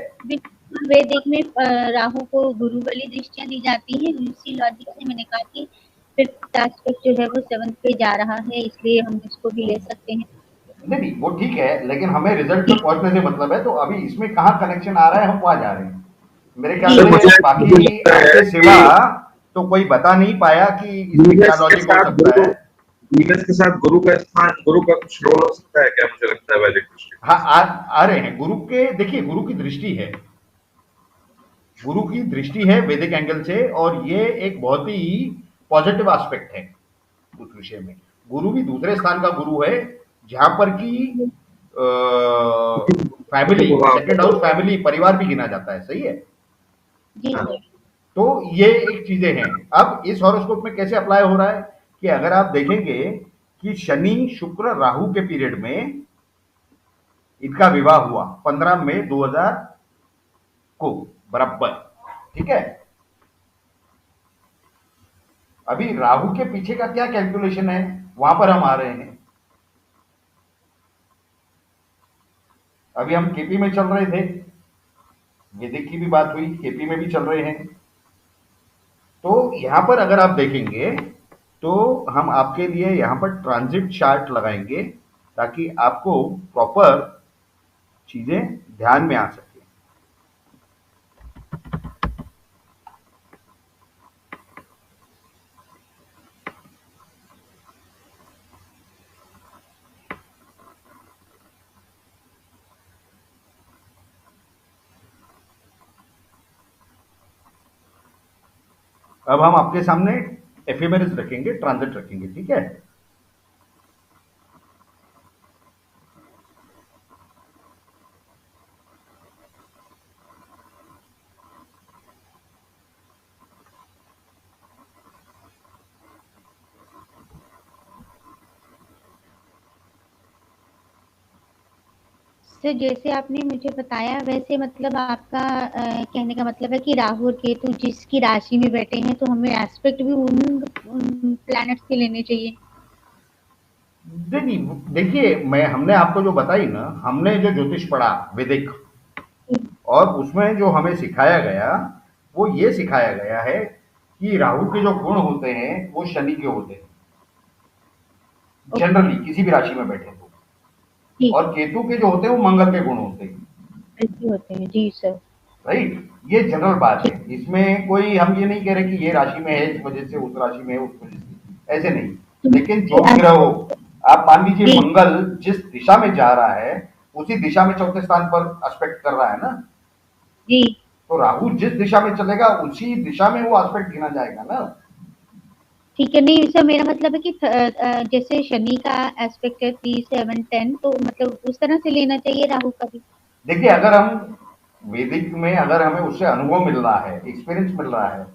वैदिक में राहु को गुरु वाली दृष्टियां दी जाती है, उसी लॉजिक से मैंने कहा कि 5th एस्पेक्ट जो है वो 7th पे जा रहा है, इसलिए हम इसको भी ले सकते हैं।
नहीं, वो ठीक है, लेकिन हमें रिजल्ट पे पहुंचने से मतलब है। तो अभी इसमें कहाँ कनेक्शन आ रहा है, हम वहां जा रहे हैं। मेरे ख्याल से बाकी आपके सिवा तो कोई बता नहीं पाया कि इसमें क्या लॉजिक हो सकता है।
वीनस के साथ गुरु का स्थान, गुरु का कुछ रोल हो सकता है क्या? मुझे लगता है वैदिक दृष्टि।
हाँ, आ रहे हैं गुरु के। देखिए, गुरु की दृष्टि है, गुरु की दृष्टि है वैदिक एंगल से, और ये एक बहुत ही पॉजिटिव एस्पेक्ट है उस विषय में। गुरु भी दूसरे स्थान का गुरु है, जहां पर की फैमिली, सेकंड हाउस फैमिली, परिवार भी गिना जाता है। सही है?
जी सर
तो ये एक चीजें हैं। अब इस हॉरोस्कोप में कैसे अप्लाई हो रहा है कि अगर आप देखेंगे कि शनि शुक्र राहु के पीरियड में इनका विवाह हुआ 15 मई 2000 को बराबर, ठीक है। अभी राहु के पीछे का क्या कैलकुलेशन है वहां पर हम आ रहे हैं। अभी हम केपी में चल रहे थे, वैदिक की भी बात हुई, केपी में भी चल रहे हैं। तो यहां पर अगर आप देखेंगे तो हम आपके लिए यहां पर ट्रांजिट चार्ट लगाएंगे ताकि आपको प्रॉपर चीजें ध्यान में आ सके। अब हम आपके सामने एफिमेरिस रखेंगे, ट्रांजिट रखेंगे, ठीक है।
सर जैसे आपने मुझे बताया वैसे मतलब आपका कहने का मतलब है कि राहु और केतु जिसकी राशि में बैठे हैं तो हमें एस्पेक्ट भी उन प्लैनेट्स के लेने चाहिए।
नहीं, देखिए हमने आपको जो बताई ना, हमने जो ज्योतिष पढ़ा वैदिक, और उसमें जो हमें सिखाया गया वो ये सिखाया गया है कि राहु के जो गुण होते हैं वो शनि के होते हैं जनरली किसी भी राशि में बैठे तो, और केतु के जो होते हैं वो मंगल के गुण होते हैं,
ऐसे होते हैं। जी सर।
राइट। ये जनरल बात है, इसमें कोई हम ये नहीं कह रहे कि ये राशि में है इस वजह से, उस राशि में है उस वजह से, ऐसे नहीं। लेकिन जो भी रहो, आप मान लीजिए मंगल जिस दिशा में जा रहा है उसी दिशा में चौथे स्थान पर एस्पेक्ट कर रहा है ना
जी।
तो राहु जिस दिशा में चलेगा उसी दिशा में वो एस्पेक्ट गिना जाएगा ना।
ठीक है। नहीं सर मेरा मतलब है कि जैसे शनि का एस्पेक्ट है 3, 7, 10 तो मतलब उस तरह से लेना चाहिए राहु का भी।
देखिए अगर हम वैदिक में अगर हमें उससे अनुभव मिल रहा है, एक्सपीरियंस मिल रहा है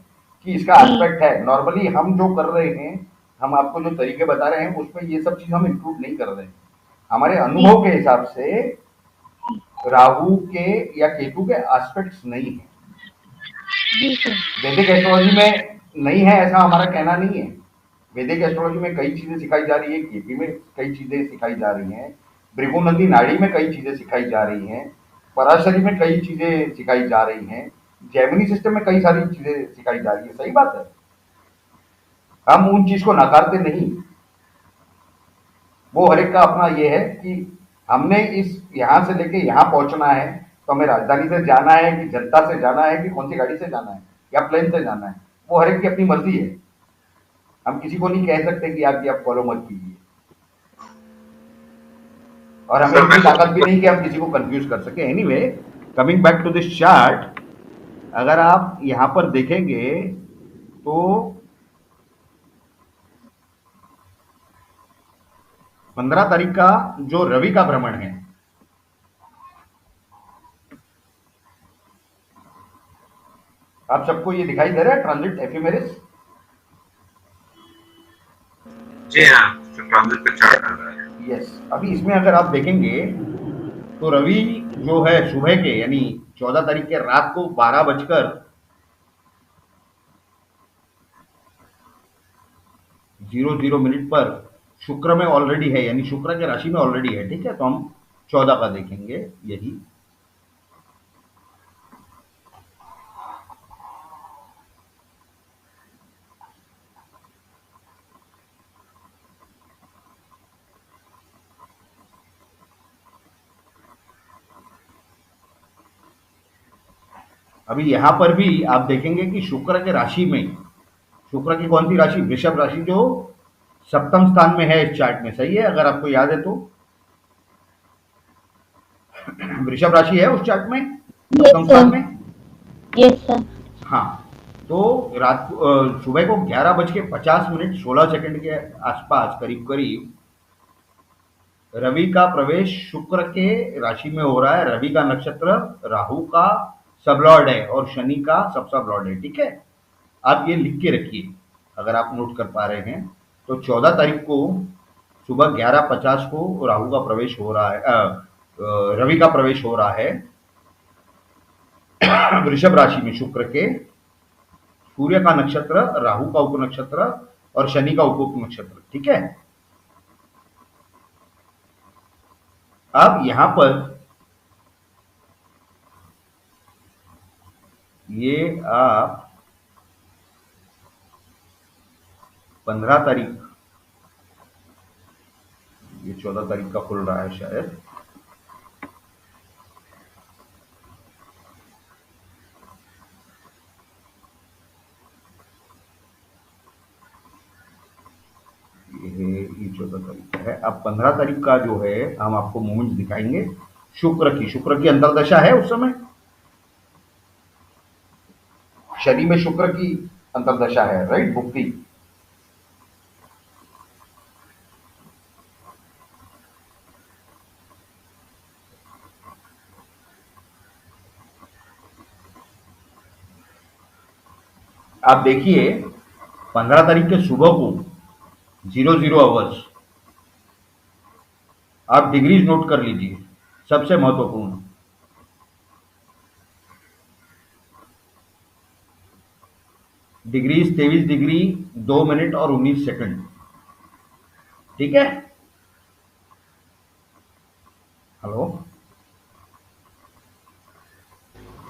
कि इसका एस्पेक्ट है, नॉर्मली हम जो कर रहे हैं, हम आपको जो तरीके बता रहे हैं उसमें ये सब चीज हम इंक्लूड नहीं कर रहे हैं। हमारे अनुभव के हिसाब से राहु के या केतु के एस्पेक्ट्स नहीं है। वैदिक एस्ट्रोलॉजी में नहीं है ऐसा हमारा कहना नहीं है। वैदिक एस्ट्रोलॉजी में कई चीजें सिखाई जा रही है, केपी में कई चीजें सिखाई जा रही हैं, भृगुनंदी नाड़ी में कई चीजें सिखाई जा रही हैं, पराशरी में कई चीजें सिखाई जा रही हैं, जैमिनी सिस्टम में कई सारी चीजें सिखाई जा रही है। सही बात है, हम उन चीज को नकारते नहीं। वो हर एक का अपना ये है कि हमने इस यहां से लेके यहां पहुंचना है तो हमें राजधानी से जाना है कि जनता से जाना है कि कौन सी गाड़ी से जाना है या प्लेन से जाना है, वो हर एक की अपनी मर्जी है। हम किसी को नहीं कह सकते कि आप फॉलो मत कीजिए, और हमें इतनी ताकत भी नहीं कि हम किसी को कंफ्यूज कर सके। Anyway, coming back to this chart, अगर आप यहां पर देखेंगे तो 15 तारीख का जो रवि का भ्रमण है, आप सबको ये दिखाई दे रहा है ट्रांजिट एफिमेरिस?
जी हाँ, ट्रांजिट का चार्ट आ रहा है।
यस। अभी इसमें अगर आप देखेंगे तो रवि जो है सुबह के यानी 14 तारीख के रात को 12:00 पर शुक्र में ऑलरेडी है, यानी शुक्र के राशि में ऑलरेडी है, ठीक है। तो हम 14 का देखेंगे यही। अभी यहां पर भी आप देखेंगे कि शुक्र के राशि में, शुक्र की कौन सी राशि? वृषभ राशि, जो सप्तम स्थान में है इस चार्ट में। सही है, अगर आपको याद है तो वृषभ राशि है उस चार्ट में सप्तम स्थान में।
Yes sir.
हाँ, तो रात सुबह को 11:50 के आसपास करीब करीब रवि का प्रवेश शुक्र के राशि में हो रहा है। रवि का नक्षत्र राहु का सबलॉर्ड है और शनि का सब सबलॉर्ड है, ठीक है। आप ये लिख के रखिए, अगर आप नोट कर पा रहे हैं तो 14 तारीख को सुबह 11:50 को राहु का प्रवेश हो रहा है, रवि का प्रवेश हो रहा है वृषभ राशि में शुक्र के। सूर्य का नक्षत्र, राहु का उप नक्षत्र और शनि का उप नक्षत्र, ठीक है। अब यहां पर ये आप 15 तारीख, ये 14 तारीख का खुल रहा है शायद, ये 14 तारीख का है। अब 15 तारीख का जो है हम आपको मूवमेंट दिखाएंगे शुक्र की अंतर्दशा है उस समय, शनि में शुक्र की अंतर्दशा है, राइट, भुक्ति। आप देखिए 15 तारीख के सुबह को 00 आवर्स, आप डिग्रीज नोट कर लीजिए, सबसे महत्वपूर्ण। डिग्रीज 23 डिग्री 2 मिनट और 19 सेकंड, ठीक है। हेलो,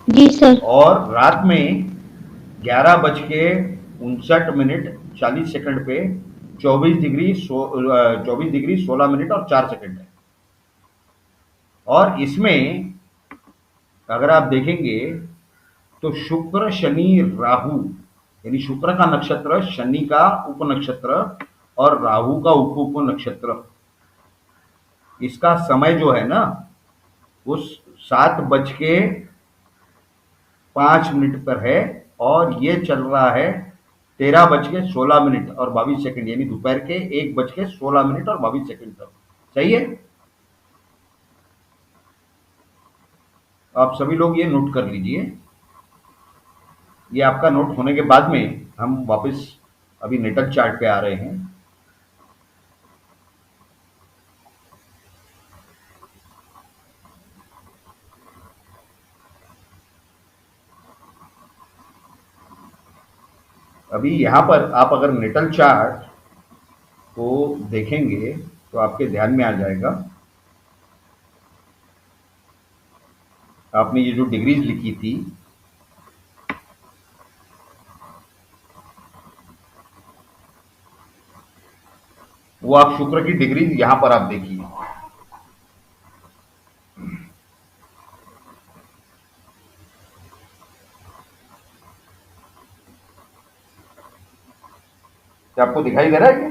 जी सर।
और रात में 11:59 पे 24 डिग्री 16 मिनट और 4 सेकंड है। और इसमें अगर आप देखेंगे तो शुक्र शनि राहु, यानी शुक्र का नक्षत्र, शनि का उप नक्षत्र और राहु का उप नक्षत्र, इसका समय जो है ना वो 7:05 पर है और ये चल रहा है 13:16 और 22 सेकंड, यानी दोपहर के 1:16 और 22 सेकंड तक। सही है, आप सभी लोग ये नोट कर लीजिए। ये आपका नोट होने के बाद में हम वापस अभी नेटल चार्ट पे आ रहे हैं। अभी यहाँ पर आप अगर नेटल चार्ट को देखेंगे तो आपके ध्यान में आ जाएगा, आपने ये जो डिग्रीज लिखी थी, वो आप शुक्र की डिग्रीज यहां पर आप देखिए। क्या आपको दिखाई दे रहा है क्या?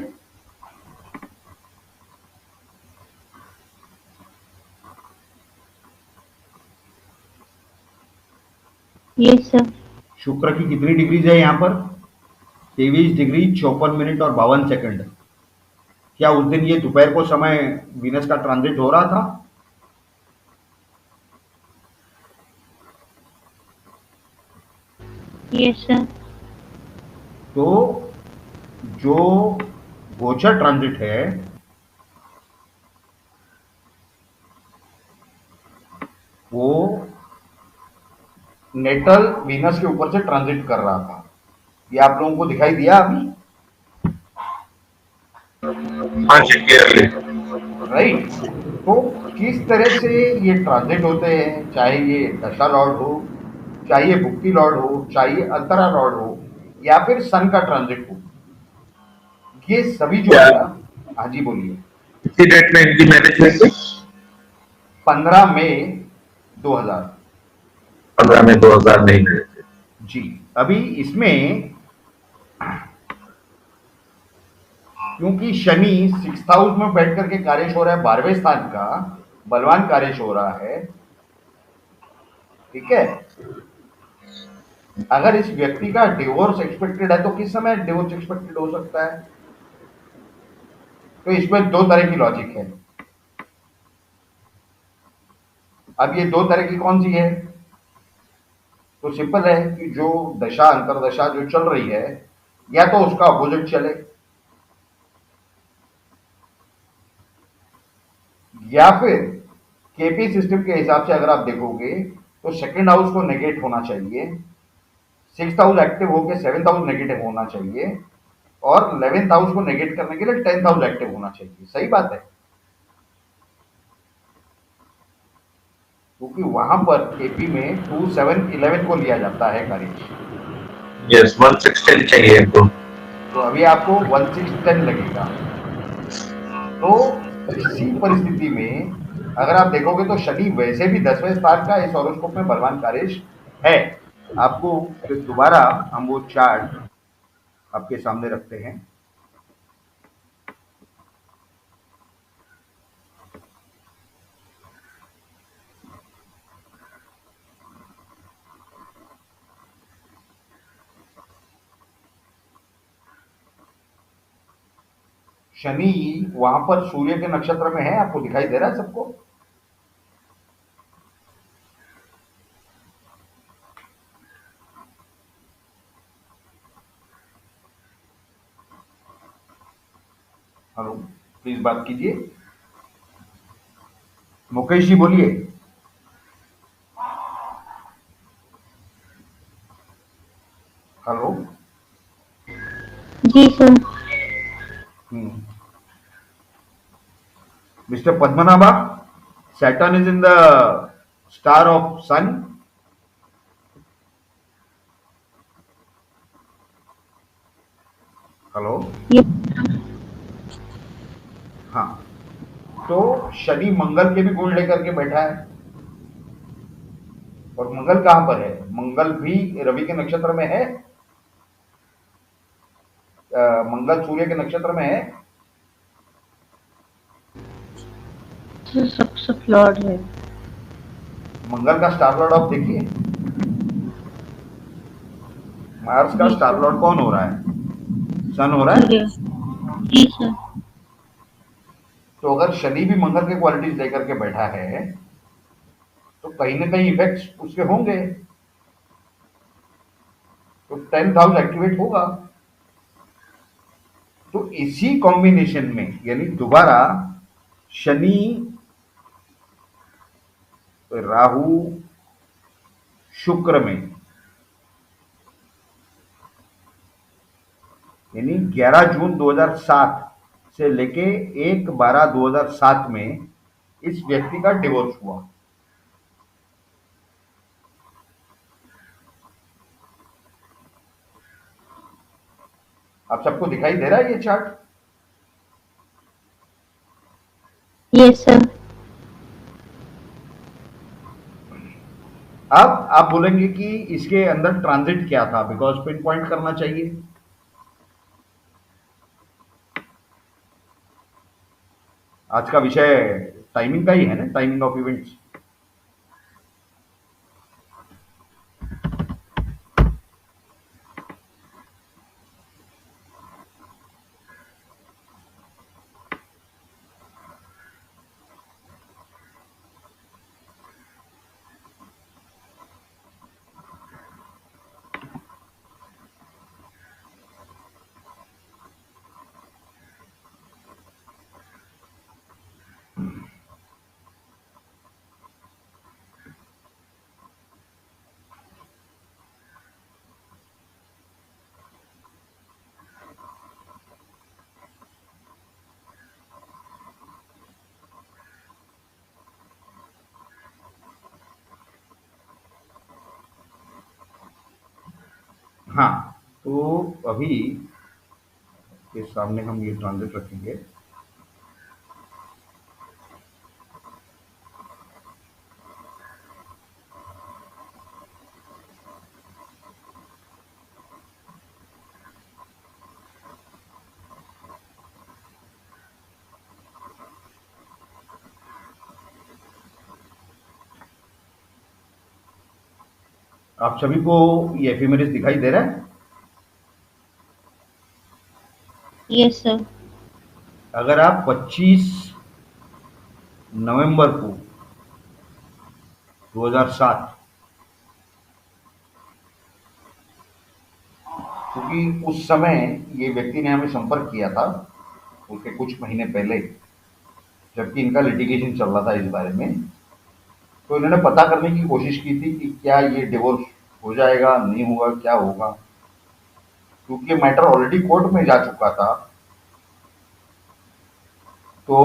Yes sir.
शुक्र की कितनी डिग्रीज है यहाँ पर? 23 डिग्री 54 मिनट और 52 सेकंड। क्या उस दिन ये दोपहर को समय वीनस का ट्रांजिट हो रहा था?
Yes sir.
तो जो गोचर ट्रांजिट है वो नेटल वीनस के ऊपर से ट्रांजिट कर रहा था। ये आप लोगों को दिखाई दिया अभी?
हाँ जी, क्लियरली।
राइट। तो किस तरह से ये ट्रांजिट होते हैं, चाहे ये दशा लॉर्ड हो, चाहे ये भुक्ति लॉर्ड हो, चाहे ये अंतरा लॉर्ड हो, या फिर सन का ट्रांजिट हो, ये सभी जो है ना, हाँ जी बोलिए।
इसी डेट में इनकी मैरिज हुई थी?
15 मई 2000।
15 में 2000 नहीं मिले थे
जी। अभी इसमें क्योंकि शनि 6th हाउस में बैठ करके कार्यश हो रहा है, 12वें स्थान का बलवान कार्यश हो रहा है, ठीक है। अगर इस व्यक्ति का डिवोर्स एक्सपेक्टेड है तो किस समय डिवोर्स एक्सपेक्टेड हो सकता है? तो इसमें दो तरह की लॉजिक है। अब ये दो तरह की कौन सी है? तो सिंपल है कि जो दशा अंतरदशा जो चल रही है, या तो उसका अपोजिट चले, या फिर केपी सिस्टम के हिसाब से अगर आप देखोगे तो सेकंड हाउस को नेगेट होना चाहिए, 6th हाउस एक्टिव होकर 7th हाउस नेगेटिव होना चाहिए, और 11th हाउस को नेगेट करने के लिए 10th हाउस एक्टिव होना चाहिए। सही बात है, क्योंकि वहां पर केपी में 2 7 11 को लिया जाता है कार्य।
यस 1 6 10 चाहिए इनको।
तो अभी आपको 1 6 10 लगेगा। तो इसी परिस्थिति में अगर आप देखोगे तो शनि वैसे भी 10वें स्थान का इस हॉरोस्कोप में बलवान कार्यश है। आपको फिर दोबारा हम वो चार्ट आपके सामने रखते हैं। शनि वहां पर सूर्य के नक्षत्र में है, आपको दिखाई दे रहा है सबको? हेलो, प्लीज बात कीजिए। मुकेश जी बोलिए। हेलो।
जी sir.
Mr. Padmanabha, Saturn is in the star of Sun. Hello.
ये
हाँ, तो शनि मंगल के भी गुण लेकर के बैठा है, और मंगल कहां पर है? मंगल भी रवि के नक्षत्र में है। मंगल सूर्य के नक्षत्र में है।
सबसे फ्लॉड है।
मंगल का स्टार लॉर्ड आप देखिए, मार्स का स्टार लॉर्ड कौन हो रहा है? सन हो रहा है।
सूर्य। जी सर।
तो अगर शनि भी मंगल के क्वालिटीज लेकर के बैठा है तो कहीं ना कहीं इफेक्ट्स उसके होंगे, तो 10th हाउस एक्टिवेट होगा। तो इसी कॉम्बिनेशन में, यानी दोबारा शनि राहु शुक्र में, यानी 11 जून 2007 से लेके 1/12/2007 में इस व्यक्ति का डिवोर्स हुआ। आप सबको दिखाई दे रहा है ये चार्ट?
Yes sir.
अब आप बोलेंगे कि इसके अंदर ट्रांजिट क्या था, बिकॉज पिन पॉइंट करना चाहिए। आज का विषय टाइमिंग का ही है ना, टाइमिंग ऑफ इवेंट्स। हाँ, तो अभी के सामने हम ये ट्रांजिट रखेंगे। आप सभी को ये एफिमेरिस दिखाई दे रहा है?
Yes sir.
अगर आप 25 नवंबर को 2007 क्योंकि उस समय ये व्यक्ति ने हमें संपर्क किया था उसके कुछ महीने पहले, जबकि इनका लिटिगेशन चल रहा था इस बारे में। तो इन्होंने पता करने की कोशिश की थी कि क्या ये डिवोर्स हो जाएगा, नहीं होगा, क्या होगा, क्योंकि मैटर ऑलरेडी कोर्ट में जा चुका था। तो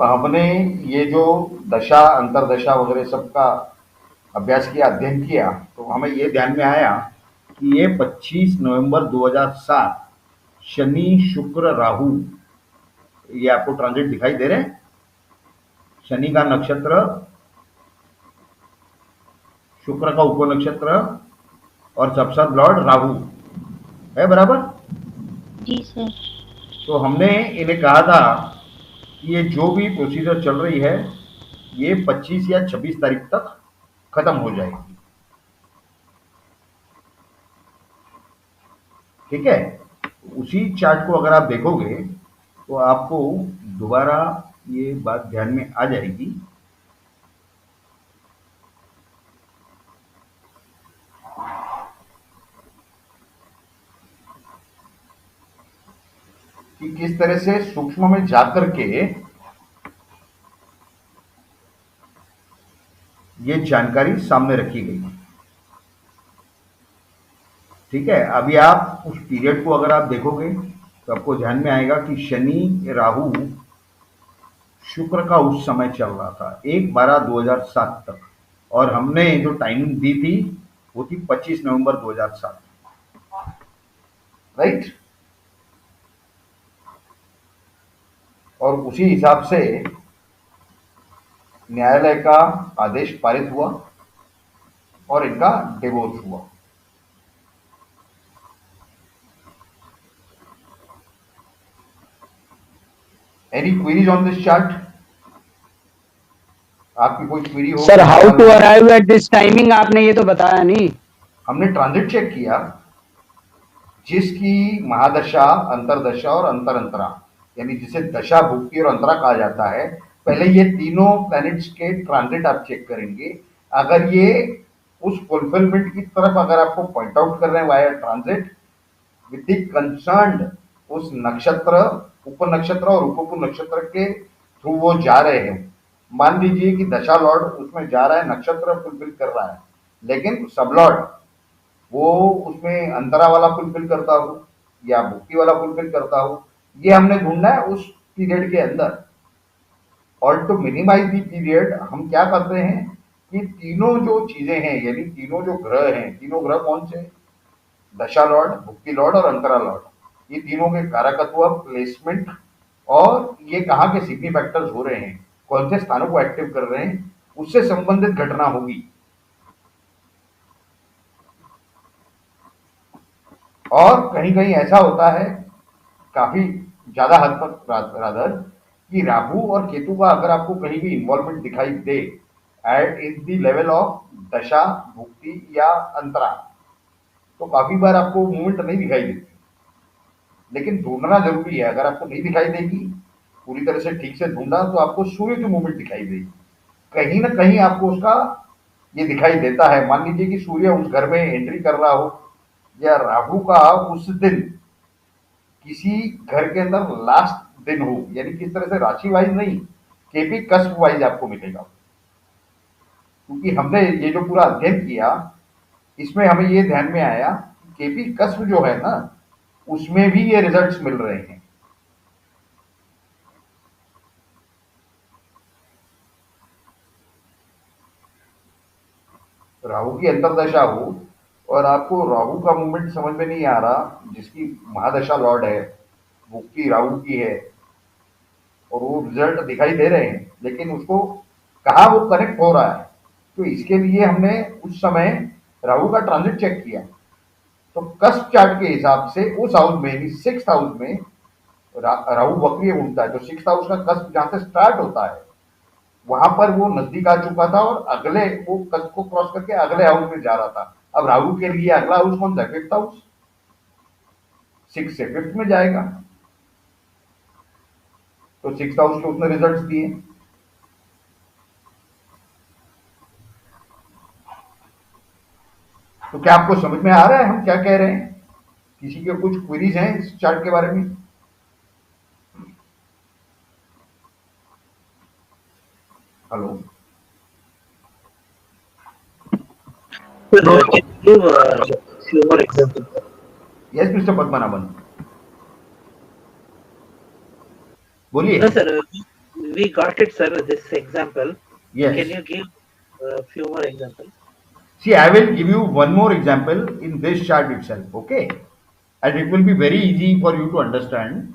हमने ये जो दशा अंतरदशा वगैरह सबका अभ्यास किया, अध्ययन किया, तो हमें ये ध्यान में आया कि ये 25 नवंबर 2007 शनि शुक्र राहु, ये आपको ट्रांजिट दिखाई दे रहे हैं। शनि का नक्षत्र, शुक्र का उपनक्षत्र और सप्तम लॉर्ड राहु है, बराबर।
जी सर।
तो हमने इन्हें कहा था कि ये जो भी प्रोसीजर चल रही है ये 25 या 26 तारीख तक खत्म हो जाएगी, ठीक है। उसी चार्ट को अगर आप देखोगे तो आपको दोबारा ये बात ध्यान में आ जाएगी कि किस तरह से सूक्ष्म में जाकर के ये जानकारी सामने रखी गई, ठीक है। अभी आप उस पीरियड को अगर आप देखोगे तो आपको ध्यान में आएगा कि शनि राहु शुक्र का उस समय चल रहा था 1/12/2007 तक, और हमने जो टाइमिंग दी थी वो थी 25 नवंबर 2007, राइट। और उसी हिसाब से न्यायालय का आदेश पारित हुआ और इनका डिवोर्स हुआ। Any queries on this chart? आपकी कोई क्वेरी हो?
Sir, how to arrive at this timing आपने ये तो बताया नहीं।
हमने ट्रांजिट चेक किया, जिसकी महादशा, अंतरदशा और अंतरंतरा, यानी जिसे दशा, भुक्ति और अंतरा कहा जाता है। पहले ये तीनों प्लैनेट्स के ट्रांजिट आप चेक करेंगे। अगर ये उस फुलफिलमेंट की तरफ अगर आपको पॉइंट आउट कर रहे हैं via transit with the concerned उस नक्षत्र, उपनक्षत्र और उप नक्षत्र के थ्रू वो जा रहे हैं। मान लीजिए कि दशा लॉर्ड उसमें जा रहा है, नक्षत्र फुलफिल कर रहा है, लेकिन सब लॉर्ड वो उसमें अंतरा वाला फुलफिल करता हो या भुक्ति वाला फुलफिल करता हो, ये हमने ढूंढना है उस पीरियड के अंदर। और टू मिनिमाइज दी पीरियड हम क्या करते हैं कि तीनों जो चीजें हैं, यानी तीनों जो ग्रह हैं, तीनों ग्रह कौन से? दशा लॉर्ड, भुक्ति लॉर्ड और अंतरा लॉर्ड, ये तीनों के कारकत्व, प्लेसमेंट और ये कहाँ के सिग्निफैक्टर्स हो रहे हैं, कौन से स्थानों को एक्टिव कर रहे हैं, उससे संबंधित घटना होगी। और कहीं कहीं ऐसा होता है, काफी ज्यादा हद तक रादर, कि राहु और केतु का अगर आपको कहीं भी इन्वॉल्वमेंट दिखाई दे at in the level of dasha, bhukti या अंतरा, तो काफी बार आपको मूवमेंट नहीं दिखाई देती, लेकिन ढूंढना जरूरी है। अगर आपको नहीं दिखाई देगी, पूरी तरह से ठीक से ढूंढा, तो आपको सूर्य की मूवमेंट दिखाई देगी, कहीं ना कहीं आपको उसका ये दिखाई देता है। मान लीजिए कि सूर्य उस घर में एंट्री कर रहा हो, या राहु का उस दिन किसी घर के अंदर लास्ट दिन हो, यानी किस तरह से राशि वाइज नहीं, केपी कस्प वाइज आपको मिलेगा। क्योंकि हमने ये जो पूरा अध्ययन किया, इसमें हमें ये ध्यान में आया कि केपी कस्प जो है ना, उसमें भी ये रिजल्ट्स मिल रहे हैं। राहु की अंतरदशा हो और आपको राहु का मूवमेंट समझ में नहीं आ रहा, जिसकी महादशा लॉर्ड है, भुक्ति राहु की है, और वो रिजल्ट दिखाई दे रहे हैं, लेकिन उसको कहाँ वो कनेक्ट हो रहा है। तो इसके लिए हमने उस समय राहु का ट्रांजिट चेक किया। तो कस्प चार्ट के हिसाब से उस हाउस में, यानी 6th हाउस में राहु वक्रीय घूमता है, तो 6th हाउस का कस्प जहां से स्टार्ट होता है वहां पर वो नजदीक आ चुका था, और अगले वो कस्प को क्रॉस करके अगले हाउस में जा रहा था। अब राहु के लिए अगला हाउस कौन सा? 5th हाउस, 6 से 5th में जाएगा, तो 6th हाउस के उसने रिजल्ट्स दिए। तो क्या आपको समझ में आ रहा है हम क्या कह रहे हैं? किसी के कुछ क्वेरीज हैं इस चार्ट के बारे में? Hello,
No, can you give few more examples?
Yes mister Padmanabhan, बोलिए।
No, sir. We got it, sir. This example.
Yes.
Can you give few more examples?
See, I will give you one more example in this chart itself, okay? And it will be very easy for you to understand.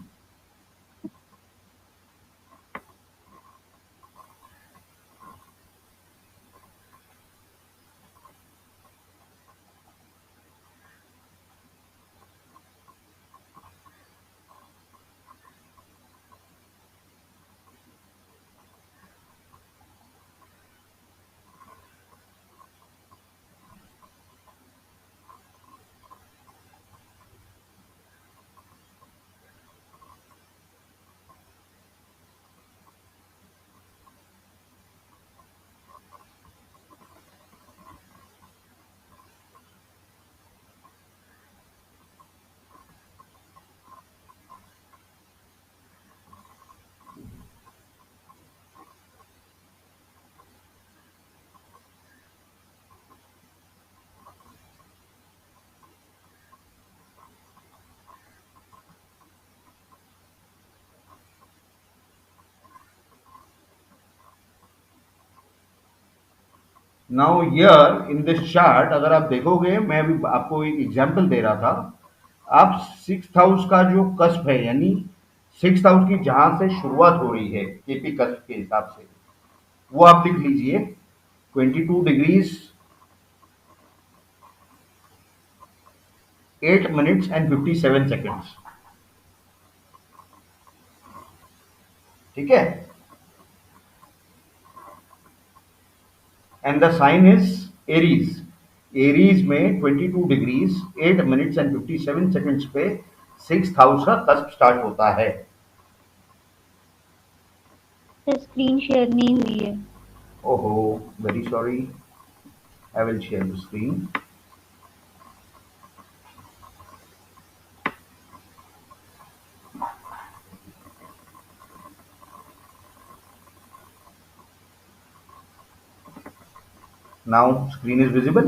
Now here in this chart अगर आप देखोगे, मैं अभी आपको एक example दे रहा था। आप 6th हाउस का जो कस्प है, यानी 6th हाउस की जहां से शुरुआत हो रही है केपी कस्प के हिसाब से, वो आप लिख लीजिए 22 डिग्रीज 8 मिनट्स एंड 57 सेकेंड्स। ठीक है, and the sign is Aries. Aries में 22 डिग्रीज 8 मिनट्स एंड 57 सेकेंड्स पे 6th हाउस का कस्प स्टार्ट होता है।
सर स्क्रीन शेयर नहीं हुई है।
ओहो, very sorry, I will share the screen. Now screen is visible?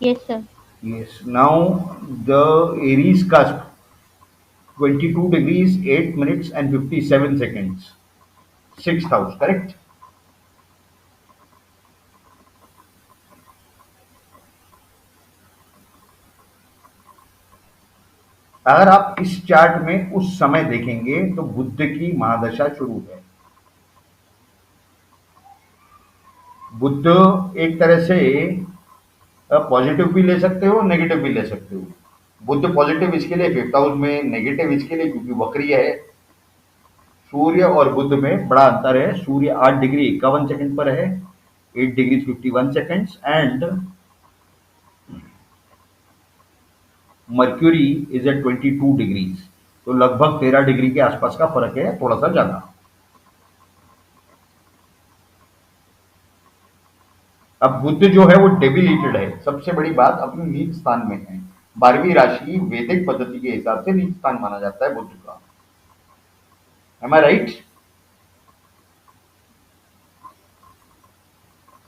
Yes, sir.
Yes. Now the Aries cusp 22 degrees 8 minutes and 57 seconds. 6th house, correct? अगर आप इस चार्ट में उस समय देखेंगे तो बुध की महादशा शुरू है। बुध एक तरह से पॉजिटिव भी ले सकते हो, नेगेटिव भी ले सकते हो। बुध पॉजिटिव इसके लिए 5th हाउस में, नेगेटिव इसके लिए क्योंकि वक्रीय है। सूर्य और बुध में बड़ा अंतर है। सूर्य 8 डिग्री 51 सेकंड पर है, 8 degree 51 seconds, and Mercury is at 22 degrees, तो लगभग 13 डिग्री के आसपास का फर्क है, थोड़ा सा ज्यादा। अब बुध जो है वो डेबिलिटेड है। सबसे बड़ी बात, अपनी नीच स्थान में है। 12वीं राशि वैदिक पद्धति के हिसाब से नीच स्थान माना जाता है बुध का। एम आई राइट?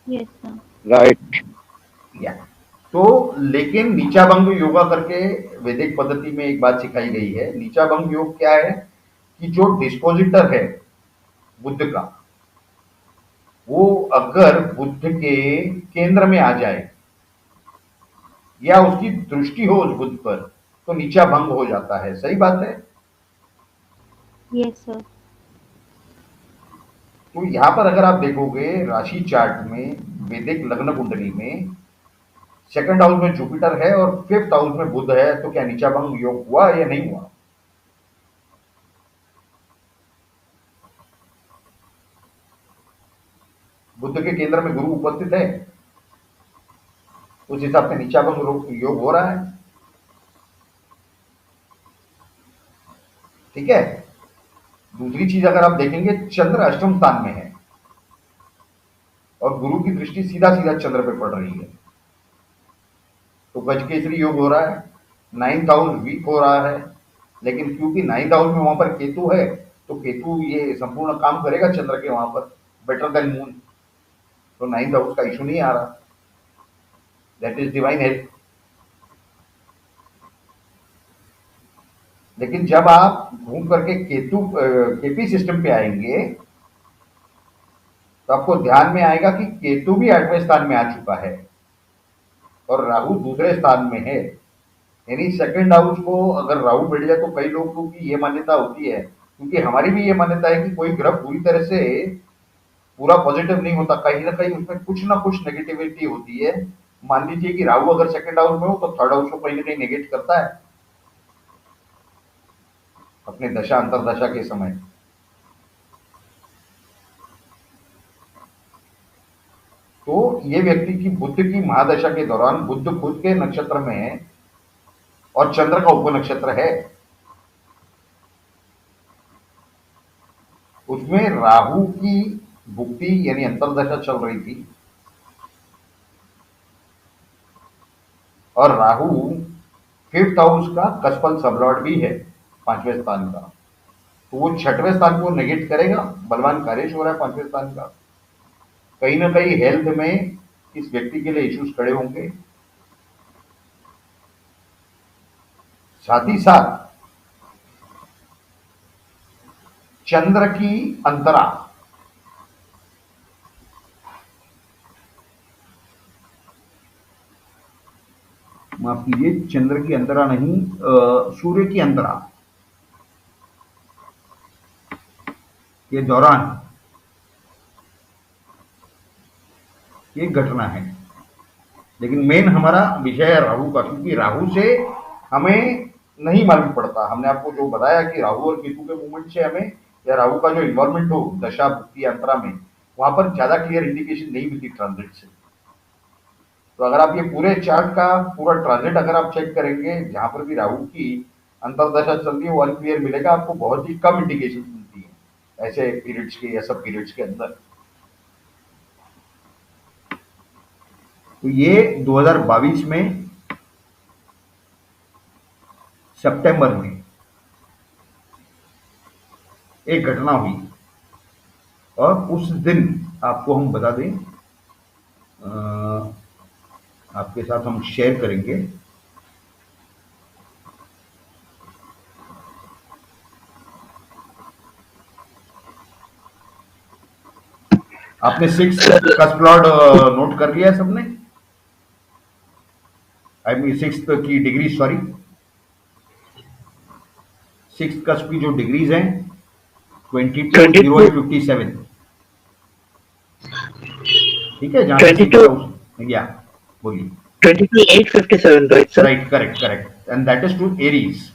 Yes, sir.
राइट।
या तो लेकिन नीचा भंग योगा करके वैदिक पद्धति में एक बात सिखाई गई है। नीचा भंग योग क्या है कि जो डिस्पोजिटर है बुध का, वो अगर बुध के केंद्र में आ जाए या उसकी दृष्टि हो उस बुध पर, तो नीचा भंग हो जाता है। सही बात है?
Yes, sir.
तो यहां पर अगर आप देखोगे राशि चार्ट में, वैदिक लग्न कुंडली में 2nd हाउस में जुपिटर है और 5th हाउस में बुध है, तो क्या नीचा भंग योग हुआ या नहीं हुआ? बुध के केंद्र में गुरु उपस्थित है, उस हिसाब से नीचा भंग योग हो रहा है। ठीक है। दूसरी चीज अगर आप देखेंगे, चंद्र अष्टम स्थान में है और गुरु की दृष्टि सीधा सीधा चंद्र पे पड़ रही है। तो गजकेसरी योग हो रहा है, 9th हाउस वीक हो रहा है, लेकिन क्योंकि 9th हाउस में वहां पर केतु है, तो केतु ये संपूर्ण काम करेगा चंद्र के वहां पर, बेटर देन मून। तो 9th हाउस का इशू नहीं आ रहा, दैट इज डिवाइन हेल्थ। लेकिन जब आप घूम करके केपी सिस्टम पे आएंगे, तो आपको ध्यान में आएगा कि केतु भी 8वें स्थान में आ चुका है और राहु दूसरे स्थान में है। यानी सेकंड हाउस को अगर राहु बैठ जाए, तो कई लोगों की ये मान्यता होती है, क्योंकि हमारी भी ये मान्यता है कि कोई ग्रह पूरी तरह से पूरा पॉजिटिव नहीं होता, कहीं ना कहीं उसमें कुछ ना कुछ नेगेटिविटी होती है। मान लीजिए कि राहु अगर सेकंड हाउस में हो, तो थर्ड हाउस को कहीं ना कहीं नेगेट करता है अपने दशा अंतरदशा के समय। तो ये व्यक्ति की बुध की महादशा के दौरान बुध खुद के नक्षत्र में है और चंद्र का उपनक्षत्र है, उसमें राहु की भुक्ति यानी अंतरदशा चल रही थी और राहु 5th हाउस का कसफल सबलॉर्ड भी है, 5वें स्थान का। तो वो 6वें स्थान को नेगेट करेगा, बलवान कार्यश हो रहा है 5वें स्थान का। कहीं ना कहीं हेल्थ में इस व्यक्ति के लिए इश्यूज खड़े होंगे। साथ ही साथ चंद्र की अंतरा, माफ कीजिए, चंद्र की अंतरा नहीं, सूर्य की अंतरा के दौरान ये घटना है। लेकिन मेन हमारा विषय है राहु का, क्योंकि राहु से हमें नहीं मालूम पड़ता। हमने आपको जो बताया कि राहु और केतु के मूवमेंट से हमें, या राहु का जो इन्वॉल्वमेंट हो दशा भुक्ति अंतरा में, वहां पर ज्यादा क्लियर इंडिकेशन नहीं मिलती ट्रांजिट से। तो अगर आप ये पूरे चार्ट का पूरा ट्रांजिट अगर आप चेक करेंगे, जहां पर भी राहु की अंतरदशा चल रही है, वो अनक्लियर मिलेगा आपको, बहुत ही कम इंडिकेशन मिलती है ऐसे पीरियड्स के या सब पीरियड्स के अंदर। तो ये 2022 में सितंबर में एक घटना हुई और उस दिन आपको हम बता दें, आपके साथ हम शेयर करेंगे। आपने 6 का प्लॉट नोट कर लिया सबने? आई मीन 6 की डिग्री, सॉरी 6 कस्प की जो डिग्रीज हैं 22, ठीक है, जहां 22 या बोलिए
22,857, right sir?
Right, correct, and that is to Aries.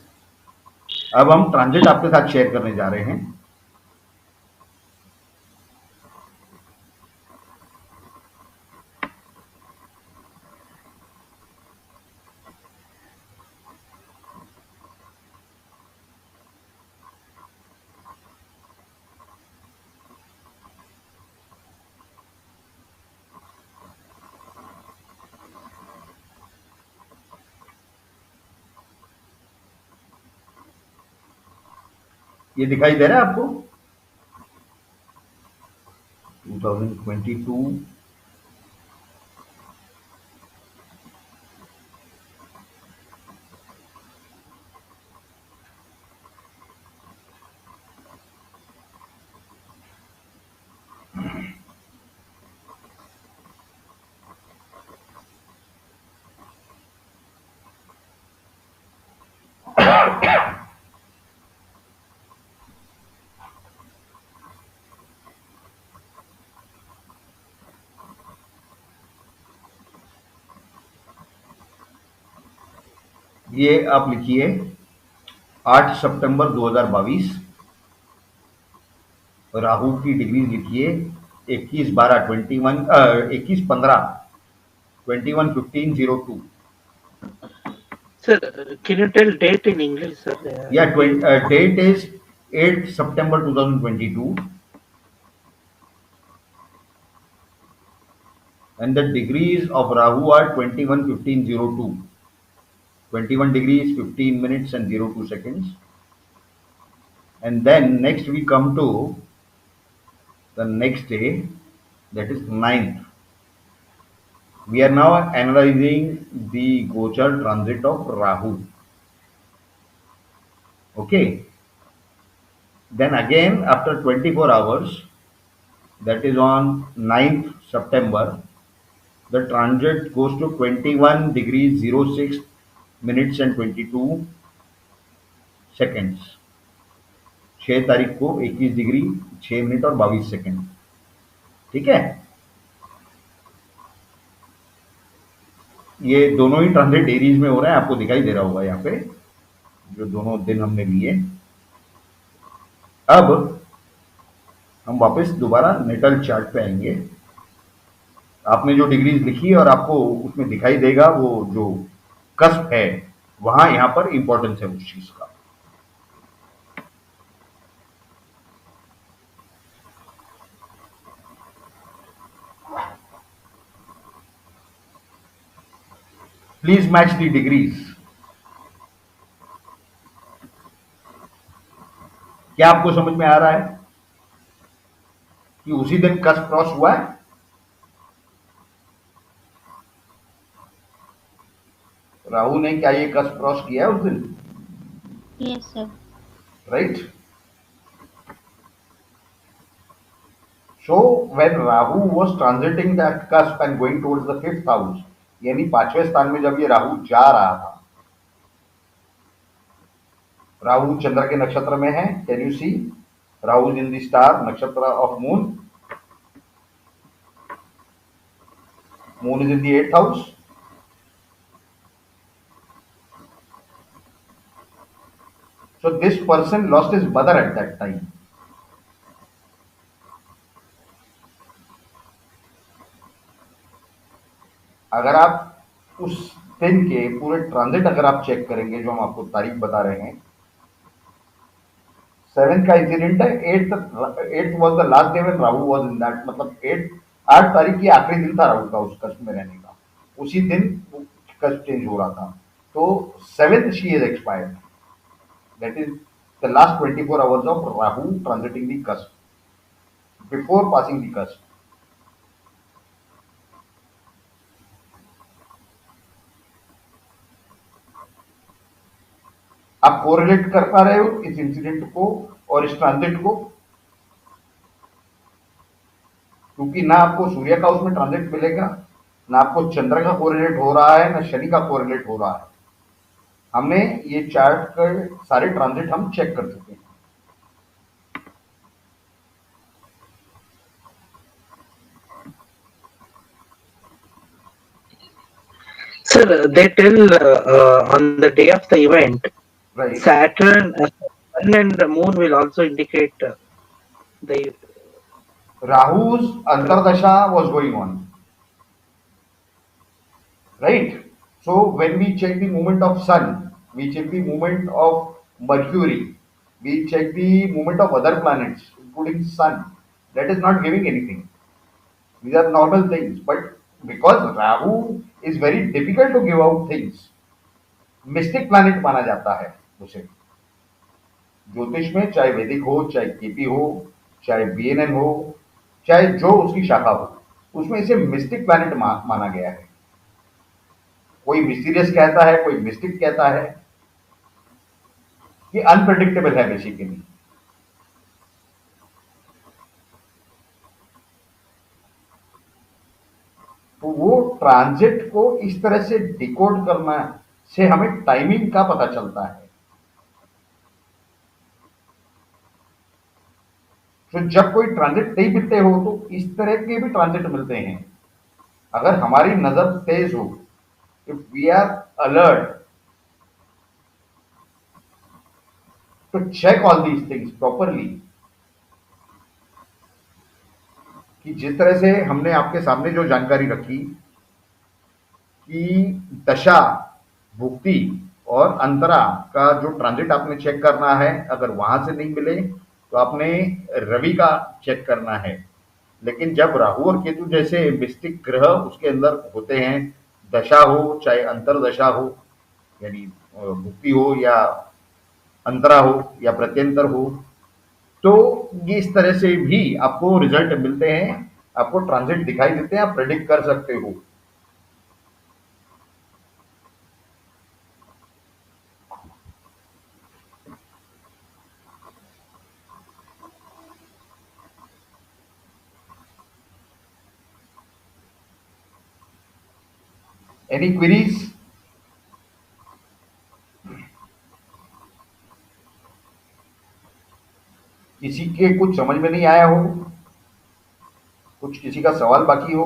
अब हम ट्रांजिट आपके साथ शेयर करने जा रहे हैं। ये दिखाई दे रहा है आपको? 2022 ये आप लिखिए 8 सितंबर 2022, राहु की डिग्री लिखिए 21/15/21/15/02।
Sir, can you tell date in English, sir?
Yeah, date is 8 September 2022. and the degrees of Rahu are 21, 15, 02. 21 degrees, 15 minutes and 02 seconds. And then next we come to the next day, that is 9th. We are now analyzing the Gochar transit of Rahu. Okay. Then again after 24 hours, that is on 9th September, the transit goes to 21 degrees 06 minutes and 22 seconds. 6 तारीख को 21 degree 6 minute और 22 second. ठीक है. ये दोनों ही transit Aries में हो रहा है, आपको दिखाई दे रहा होगा यहाँ पे जो दोनों दिन हमने लिए. अब हम वापस दोबारा नेटल चार्ट पे आएंगे. आपने जो डिग्रीज लिखी और आपको उसमें दिखाई देगा वो जो कस्प है, वहां यहां पर इंपॉर्टेंस है उस चीज का. Please match the degrees. क्या आपको समझ में आ रहा है कि उसी दिन कस्प क्रॉस हुआ है? राहु ने क्या ये कस्प क्रॉस किया है उस दिन?
Yes sir.
Right. So when Rahu was transiting that cusp and going towards the 5th house, यानी 5वें स्थान में जब ये राहु जा रहा था, राहु चंद्र के नक्षत्र में है. Can you see? Rahu is in the star nakshatra of moon. Moon is in the 8th house. So this person lost his mother at that time. अगर आप उस दिन के पूरे ट्रांजिट अगर आप चेक करेंगे, जो हम आपको तारीख बता रहे हैं, 7th का इंसिडेंट है. 8th was the last day when Rahu was in that, मतलब 8 तारीख की आखिरी दिन था राहु का उस कष्ट में रहने का. उसी दिन कष्ट चेंज हो रहा था. तो 7th she is expired. That is the last 24 hours of Rahu transiting the cusp, before passing the cusp. आप कोरिलेट कर पा रहे हो इस इंसिडेंट को और इस ट्रांजिट को? क्योंकि ना आपको सूर्य का उसमें ट्रांजिट मिलेगा, ना आपको चंद्र का कोरिलेट हो रहा है, ना शनि का कोरिलेट हो रहा है. हमने ये चार्ट के सारे ट्रांजिट हम चेक कर चुके हैं.
Sir, they tell on the day of the event,
Right.
Saturn, Sun and the Moon will also indicate the
Rahu's Antardasha was going on. Right? So when we check the movement of Sun, we check the movement of Mercury, we check the movement of other planets, including Sun. That is not giving anything. These are normal things. But because Rahu is very difficult to give out things, mistake planet माना जाता है उसे ज्योतिष में, चाहे वैदिक हो, चाहे केपी हो, चाहे बीएनएन हो, चाहे जो उसकी शाखा हो, उसमें इसे मिस्टिक प्लैनेट माना गया है. कोई मिस्टीरियस कहता है, कोई मिस्टिक कहता है. ये अनप्रेडिक्टेबल है बेसिकली. तो वो ट्रांजिट को इस तरह से डिकोड करना से हमें टाइमिंग का पता चलता है. तो जब कोई ट्रांजिट नहीं मिलते हो तो इस तरह के भी ट्रांजिट मिलते हैं. अगर हमारी नजर तेज हो, if we are alert to check all these things properly, कि जिस तरह से हमने आपके सामने जो जानकारी रखी कि दशा, भुक्ति और अंतरा का जो ट्रांजिट आपने चेक करना है, अगर वहां से नहीं मिले तो आपने रवि का चेक करना है. लेकिन जब राहु और केतु जैसे मिस्टिक ग्रह उसके अंदर होते हैं, दशा हो चाहे अंतरदशा हो, यानी भुक्ति हो या अंतरा हो या प्रत्यंतर हो, तो ये इस तरह से भी आपको रिजल्ट मिलते हैं, आपको ट्रांजिट दिखाई देते हैं, आप प्रेडिक्ट कर सकते हो। Any queries? किसी के कुछ समझ में नहीं आया हो, कुछ किसी का सवाल बाकी हो?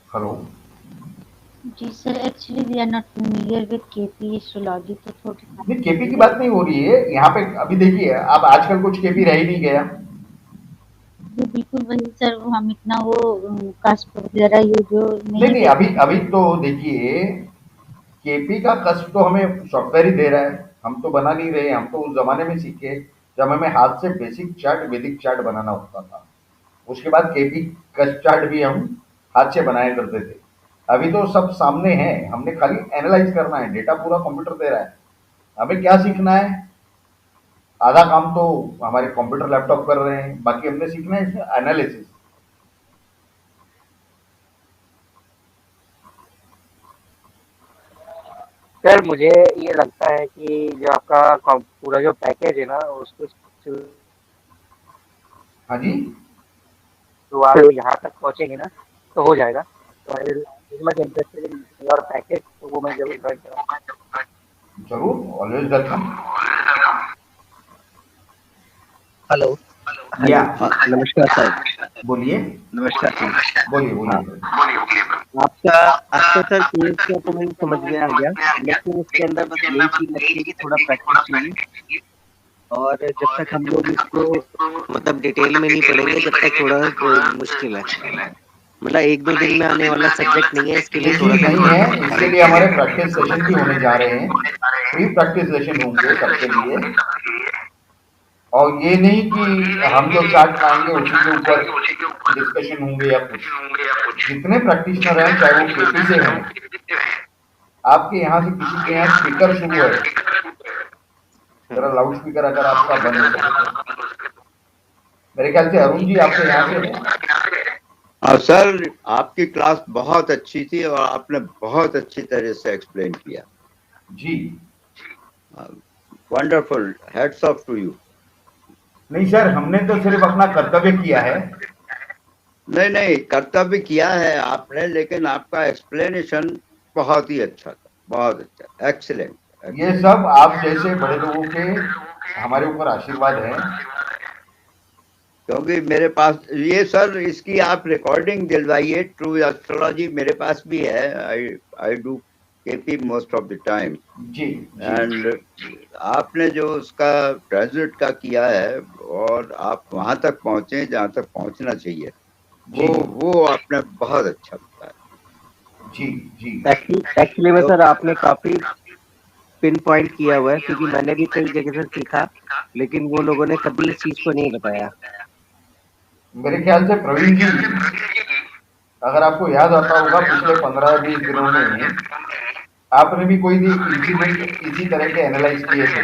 हेलो?
जी sir, actually we are not familiar with KP astrology, तो थोड़ी
नहीं, केपी की बात नहीं हो रही है यहाँ पे। अभी देखिए, अब आजकल कुछ केपी रह ही नहीं गया।
जी बिल्कुल वही सर, वो हम इतना वो कास्ट वगैरह ये जो
नहीं, अभी तो देखिए, केपी का कष्ट तो हमें सॉफ्टवेयर ही दे रहा है, हम तो बना नहीं रहे। हम तो उस जमाने में सीखे जब हमें हाथ से बेसिक चार्ट, वैदिक चार्ट बनाना होता था। उसके बाद केपी कष्ट चार्ट भी हम हाथ से बनाया करते थे। अभी तो सब सामने है, हमने खाली एनालाइज करना है, डेटा पूरा कंप्यूटर दे रहा है। हमें क्या सीखना है? आधा काम तो हमारे कंप्यूटर लैपटॉप कर रहे हैं, बाकी हमने सीखना है इसमें एनालिसिस।
सर मुझे ये लगता है कि जो आपका पूरा जो पैकेज है ना उसको
हाँ जी,
तो आप यहाँ तक पहुँचेंगे ना तो हो जाएगा। तो I will much interested in your package, तो वो मैं जरूर ज्वाइन करूँगा।
जरूर, ऑलवेज वेलकम।
हेलो।
या
नमस्कार सर।
बोलिए।
नमस्कार सर।
बोलिए बोलिए।
आपका आपका सर केस का तो मुझे समझ में आ गया, लेकिन उसके अंदर बस यही चीज लगती है कि थोड़ा प्रैक्टिस चाहिए। और जब तक हम लोग इसको मतलब डिटेल में नहीं पढ़ेंगे जब तक थोड़ा मुश्किल है। मतलब 1-2 दिन में आने वाला सब्जेक्ट नहीं है, इसके लिए थोड़ा सा
नहीं है। इसके लिए हमारे प्रैक्टिस सेशन भी होने जा रहे हैं, फ्री प्रैक्टिस सेशन होंगे सबके लिए। और ये नहीं कि हम जो चार्ट लाएंगे उसी के ऊपर डिस्कशन होंगे या कुछ। जितने प्रैक्टिशनर हैं, चाहे वो केपी से हैं, आपके यहाँ से किसी के यहाँ स्पीकर शुरू है, जरा लाउड स्पीकर अगर आपका बंद हो सके। मेरे ख्याल से अरुण जी आपके यहाँ से हैं।
सर आपकी क्लास बहुत अच्छी थी और आपने बहुत अच्छी तरह से एक्सप्लेन किया
जी।
Wonderful, hats off to you.
नहीं सर, हमने तो सिर्फ अपना कर्तव्य किया है।
नहीं, कर्तव्य किया है आपने, लेकिन आपका एक्सप्लेनेशन बहुत ही अच्छा था, बहुत अच्छा, एक्सीलेंट।
ये सब आप जैसे बड़े लोगों के हमारे ऊपर आशीर्वाद है।
क्योंकि मेरे पास ये सर इसकी आप रिकॉर्डिंग दिलवाइए, ट्रू एस्ट्रोलॉजी मेरे पास भी है। I do KP most of the time
जी।
एंड आपने जो उसका ट्रांजिट का किया है और आप वहां तक पहुंचे जहां तक पहुंचना चाहिए, वो आपने बहुत अच्छा बताया।
जी।
एक्चुअली में सर आपने काफी पिन पॉइंट किया हुआ है, क्योंकि मैंने भी कई जगह से सीखा, लेकिन वो लोगों ने कभी इस चीज को नहीं बताया।
मेरे ख्याल से प्रवीण जी, अगर आपको याद आता होगा, पिछले 15-20 दिनों में आपने भी कोई इंसिडेंट इसी तरह के एनालाइज किए थे,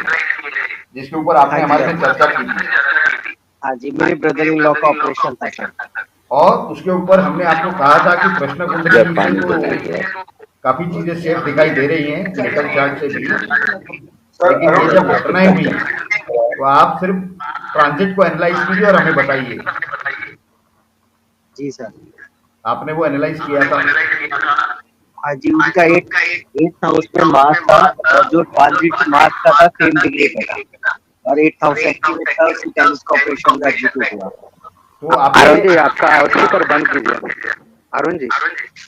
जिसके ऊपर आपने हमारे से चर्चा की थी।
हाँ जी, मेरे ब्रदर इन लॉ का ऑपरेशन था सर। और
उसके ऊपर हमने आपको कहा था कि प्रश्न कुंडली से तो काफी चीजें सेफ दिखाई दे रही हैं, नेटल चार्ट से भी, लेकिन ये जब घटनाएं हुई तो आप सिर्फ ट्रांजिट को एनालाइज कीजिए और हमें बताइए।
जी सर,
आपने वो एनालाइज किया था।
हाँ जी, उनका एक हाउस में मार्स था और जो ट्रांजिट मार्स का था सेम डिग्री पे था, और 8th हाउस एक्टिवेट था, उसी टाइम इसका ऑपरेशन का एग्जीक्यूट हुआ।
तो
अरुण जी आपका आउटस्पीकर बंद कीजिए। अरुण जी।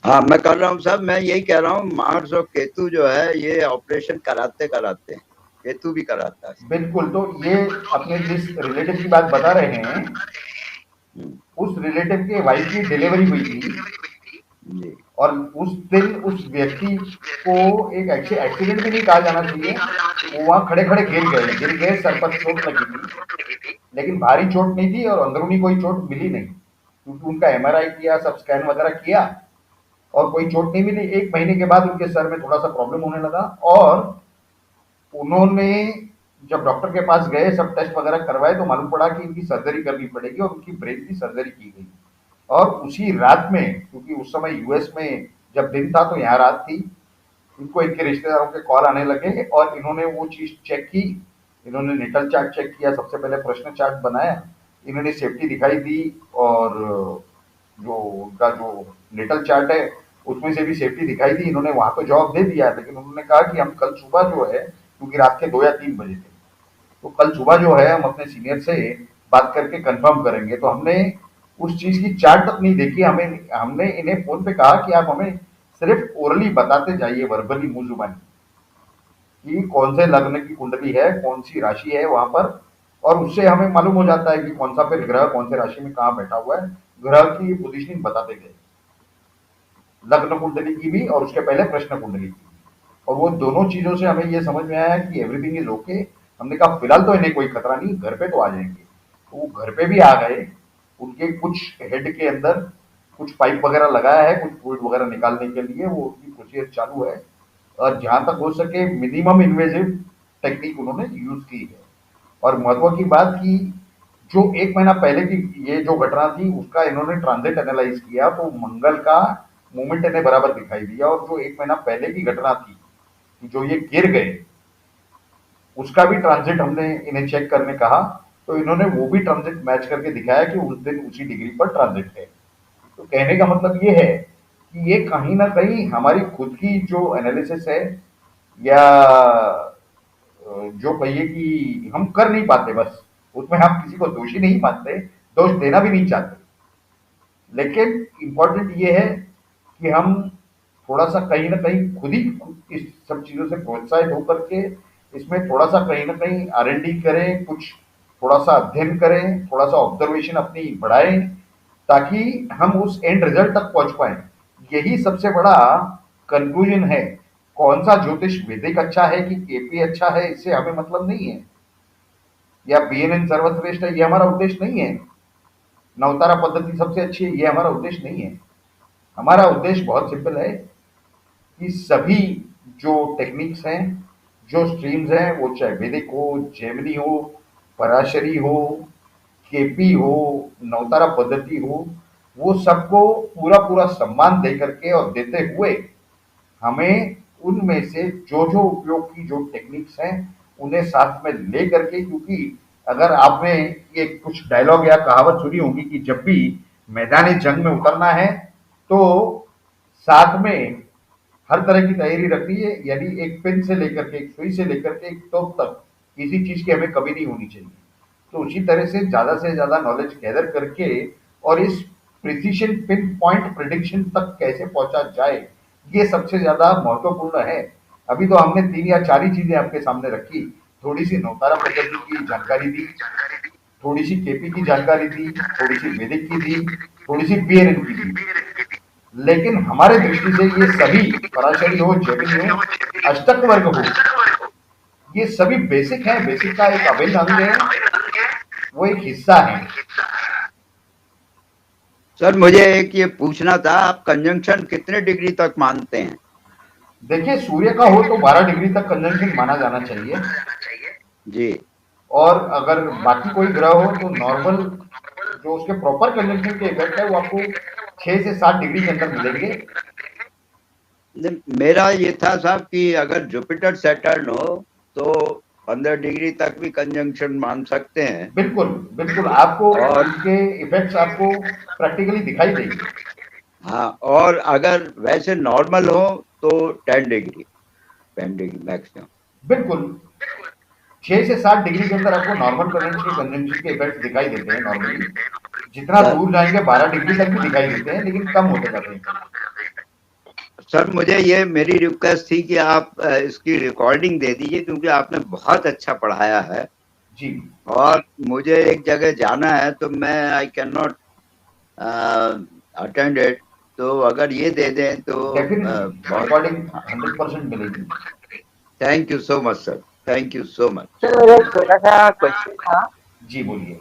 हाँ मैं कर रहा हूँ साहब, मैं यही कह रहा हूँ, मार्स और केतु जो है ये ऑपरेशन कराते हैं, केतु भी कराता है।
बिल्कुल। तो ये अपने जिस रिलेटिव की बात बता रहे हैं, उस रिलेटिव के वाइफ की डिलीवरी हुई थी
जी
और उस दिन उस व्यक्ति को एक एक्सीडेंट भी नहीं कहा जाना चाहिए, वो वहां खड़े खड़े गिर गए, सर पर चोट लगी थी, लेकिन भारी चोट नहीं थी और अंदरूनी कोई चोट मिली नहीं, क्योंकि उनका एमआरआई किया, सब स्कैन वगैरह किया और कोई चोट नहीं मिली। 1 महीने के बाद उनके सर में थोड़ा सा प्रॉब्लम होने लगा और उन्होंने जब डॉक्टर के पास गए, सब टेस्ट वगैरह करवाए तो मालूम पड़ा कि इनकी सर्जरी करनी पड़ेगी और उनकी ब्रेन की सर्जरी की गई। और उसी रात में, क्योंकि उस समय यूएस में जब दिन था तो यहाँ रात थी, इनको इनके रिश्तेदारों के कॉल आने लगे और इन्होंने वो चीज चेक की। इन्होंने नेटल चार्ट चेक किया, सबसे पहले प्रश्न चार्ट बनाया, इन्होंने सेफ्टी दिखाई दी और जो उनका जो नेटल चार्ट है उसमें से भी सेफ्टी दिखाई दी। इन्होंने वहां तो जवाब दे दिया, लेकिन उन्होंने कहा कि हम कल सुबह जो है, क्योंकि रात के 2 या 3 बजे थे, तो कल सुबह जो है हम अपने सीनियर से बात करके कंफर्म करेंगे। तो हमने उस चीज की चार्ट तक नहीं देखी, हमने इन्हें फोन पे कहा कि आप हमें सिर्फ ओरली बताते जाइए, वर्बली, मुंह जुबानी, कि कौन से लग्न की कुंडली है, कौन सी राशि है वहां पर, और उससे हमें मालूम हो जाता है कि कौन सा फिर ग्रह कौन से राशि में कहाँ बैठा हुआ है। ग्रह की पोजीशनिंग बताते गए, लग्न कुंडली की भी और उसके पहले प्रश्न कुंडली की, और वो दोनों चीजों से हमें ये समझ में आया कि एवरीथिंग इज ओके। हमने कहा फिलहाल तो इन्हें कोई खतरा नहीं, घर पे तो आ जाएंगे। तो वो घर पे भी आ गए, उनके कुछ हेड के अंदर कुछ पाइप वगैरह लगाया है, कुछ फ्लूइड वगैरह निकालने के लिए, वो उनकी प्रोसीजर चालू है और जहां तक हो सके मिनिमम इन्वेजिव टेक्निक उन्होंने यूज की है। और महत्व की बात की, जो 1 महीना पहले की ये जो घटना थी उसका इन्होंने ट्रांजिट एनालाइज किया तो मंगल का मूवमेंट इन्हें बराबर दिखाई दिया, और जो 1 महीना पहले की घटना थी कि जो ये गिर गए उसका भी ट्रांजिट हमने इन्हें चेक करने कहा, तो इन्होंने वो भी ट्रांजिट मैच करके दिखाया कि उस दिन उसी डिग्री पर ट्रांजिट है। तो कहने का मतलब ये है कि ये कहीं ना कहीं हमारी खुद की जो एनालिसिस है, या जो कहिए कि हम कर नहीं पाते, बस उसमें हम किसी को दोषी नहीं मानते, दोष देना भी नहीं चाहते, लेकिन इंपॉर्टेंट ये है कि हम थोड़ा सा कहीं ना कहीं खुद ही इस सब चीजों से प्रोत्साहित होकर के इसमें थोड़ा सा कहीं ना कहीं R&D करें, कुछ थोड़ा सा अध्ययन करें, थोड़ा सा ऑब्जर्वेशन अपनी बढ़ाएं, ताकि हम उस एंड रिजल्ट तक पहुंच पाए। यही सबसे बड़ा कंक्लूजन है। कौन सा ज्योतिष वैदिक अच्छा है कि केपी अच्छा है, इससे हमें मतलब नहीं है, या BNN सर्वश्रेष्ठ है, ये हमारा उद्देश्य नहीं है, नवतारा पद्धति सबसे अच्छी है, ये हमारा उद्देश्य नहीं है। हमारा उद्देश्य बहुत सिंपल है कि सभी जो टेक्निक्स हैं, जो स्ट्रीम्स हैं, वो चाहे वैदिक हो, जेमिनी हो, पराशरी हो, केपी हो, नवतारा पद्धति हो, वो सबको पूरा पूरा सम्मान दे करके और देते हुए हमें उनमें से जो उपयोग की जो टेक्निक्स हैं उन्हें साथ में ले करके, क्योंकि अगर आपने ये कुछ डायलॉग या कहावत सुनी होगी कि जब भी मैदानी जंग में उतरना है तो साथ में हर तरह की तैयारी रखनी है, यानी एक पिन से लेकर के, एक सुई से लेकर के एक तोप तक किसी चीज की हमें कमी नहीं होनी चाहिए। तो उसी तरह से ज्यादा नॉलेज गैदर करके और इस प्रिसीशन पिन पॉइंट प्रिडिक्शन तक कैसे पहुंचा जाए, ये सबसे ज्यादा महत्वपूर्ण है। अभी तो हमने 3 या 4 ही चीजें आपके सामने रखी, थोड़ी सी नवतारा पद्धति की जानकारी दी, थोड़ी सी केपी की जानकारी दी, थोड़ी सी वैदिक की दी, थोड़ी सी BNN की दी, लेकिन हमारे दृष्टि से ये सभी, पराशरी हो, जेमिनी हो, अष्टक वर्ग हो, ये सभी बेसिक है, बेसिक का एक अभिन्न अंग है, वो एक हिस्सा है।
सर मुझे एक ये पूछना था, आप कंजंक्शन कितने डिग्री तक मानते हैं?
देखिए, सूर्य का हो तो 12 डिग्री तक कंजंक्शन माना जाना चाहिए
जी,
और अगर बाकी कोई ग्रह हो तो नॉर्मल जो उसके प्रॉपर कंजंक्शन के इफेक्ट है वो आपको 6 से 7 डिग्री के अंदर मिलेंगे।
मेरा ये था साहब कि अगर जुपिटर सैटर्न हो तो 15 डिग्री तक भी कंजंक्शन मान सकते हैं।
बिल्कुल बिल्कुल, आपको और इसके इफेक्ट्स आपको प्रैक्टिकली दिखाई देंगे।
हाँ, और अगर वैसे नॉर्मल हो तो 10 डिग्री मैक्सिमम।
बिल्कुल, 6 से 7 डिग्री के अंदर आपको नॉर्मल कंजंक्शन के इफेक्ट्स दिखाई देते हैं नॉर्मली। जितना दूर जाएंगे 12 डिग्री तक भी दिखाई देते हैं, लेकिन कम होते जाते हैं।
सर मुझे ये मेरी रिक्वेस्ट थी कि आप इसकी रिकॉर्डिंग दे दीजिए, क्योंकि आपने बहुत अच्छा पढ़ाया है
जी,
और मुझे एक जगह जाना है तो मैं I can not attend it, तो अगर ये दे दें तो
डेफिनेटली रिकॉर्डिंग 100% मिलेगी।
Thank you so much sir, thank you so much.
Sir मेरा एक छोटा सा क्वेश्चन था
जी बोलिए।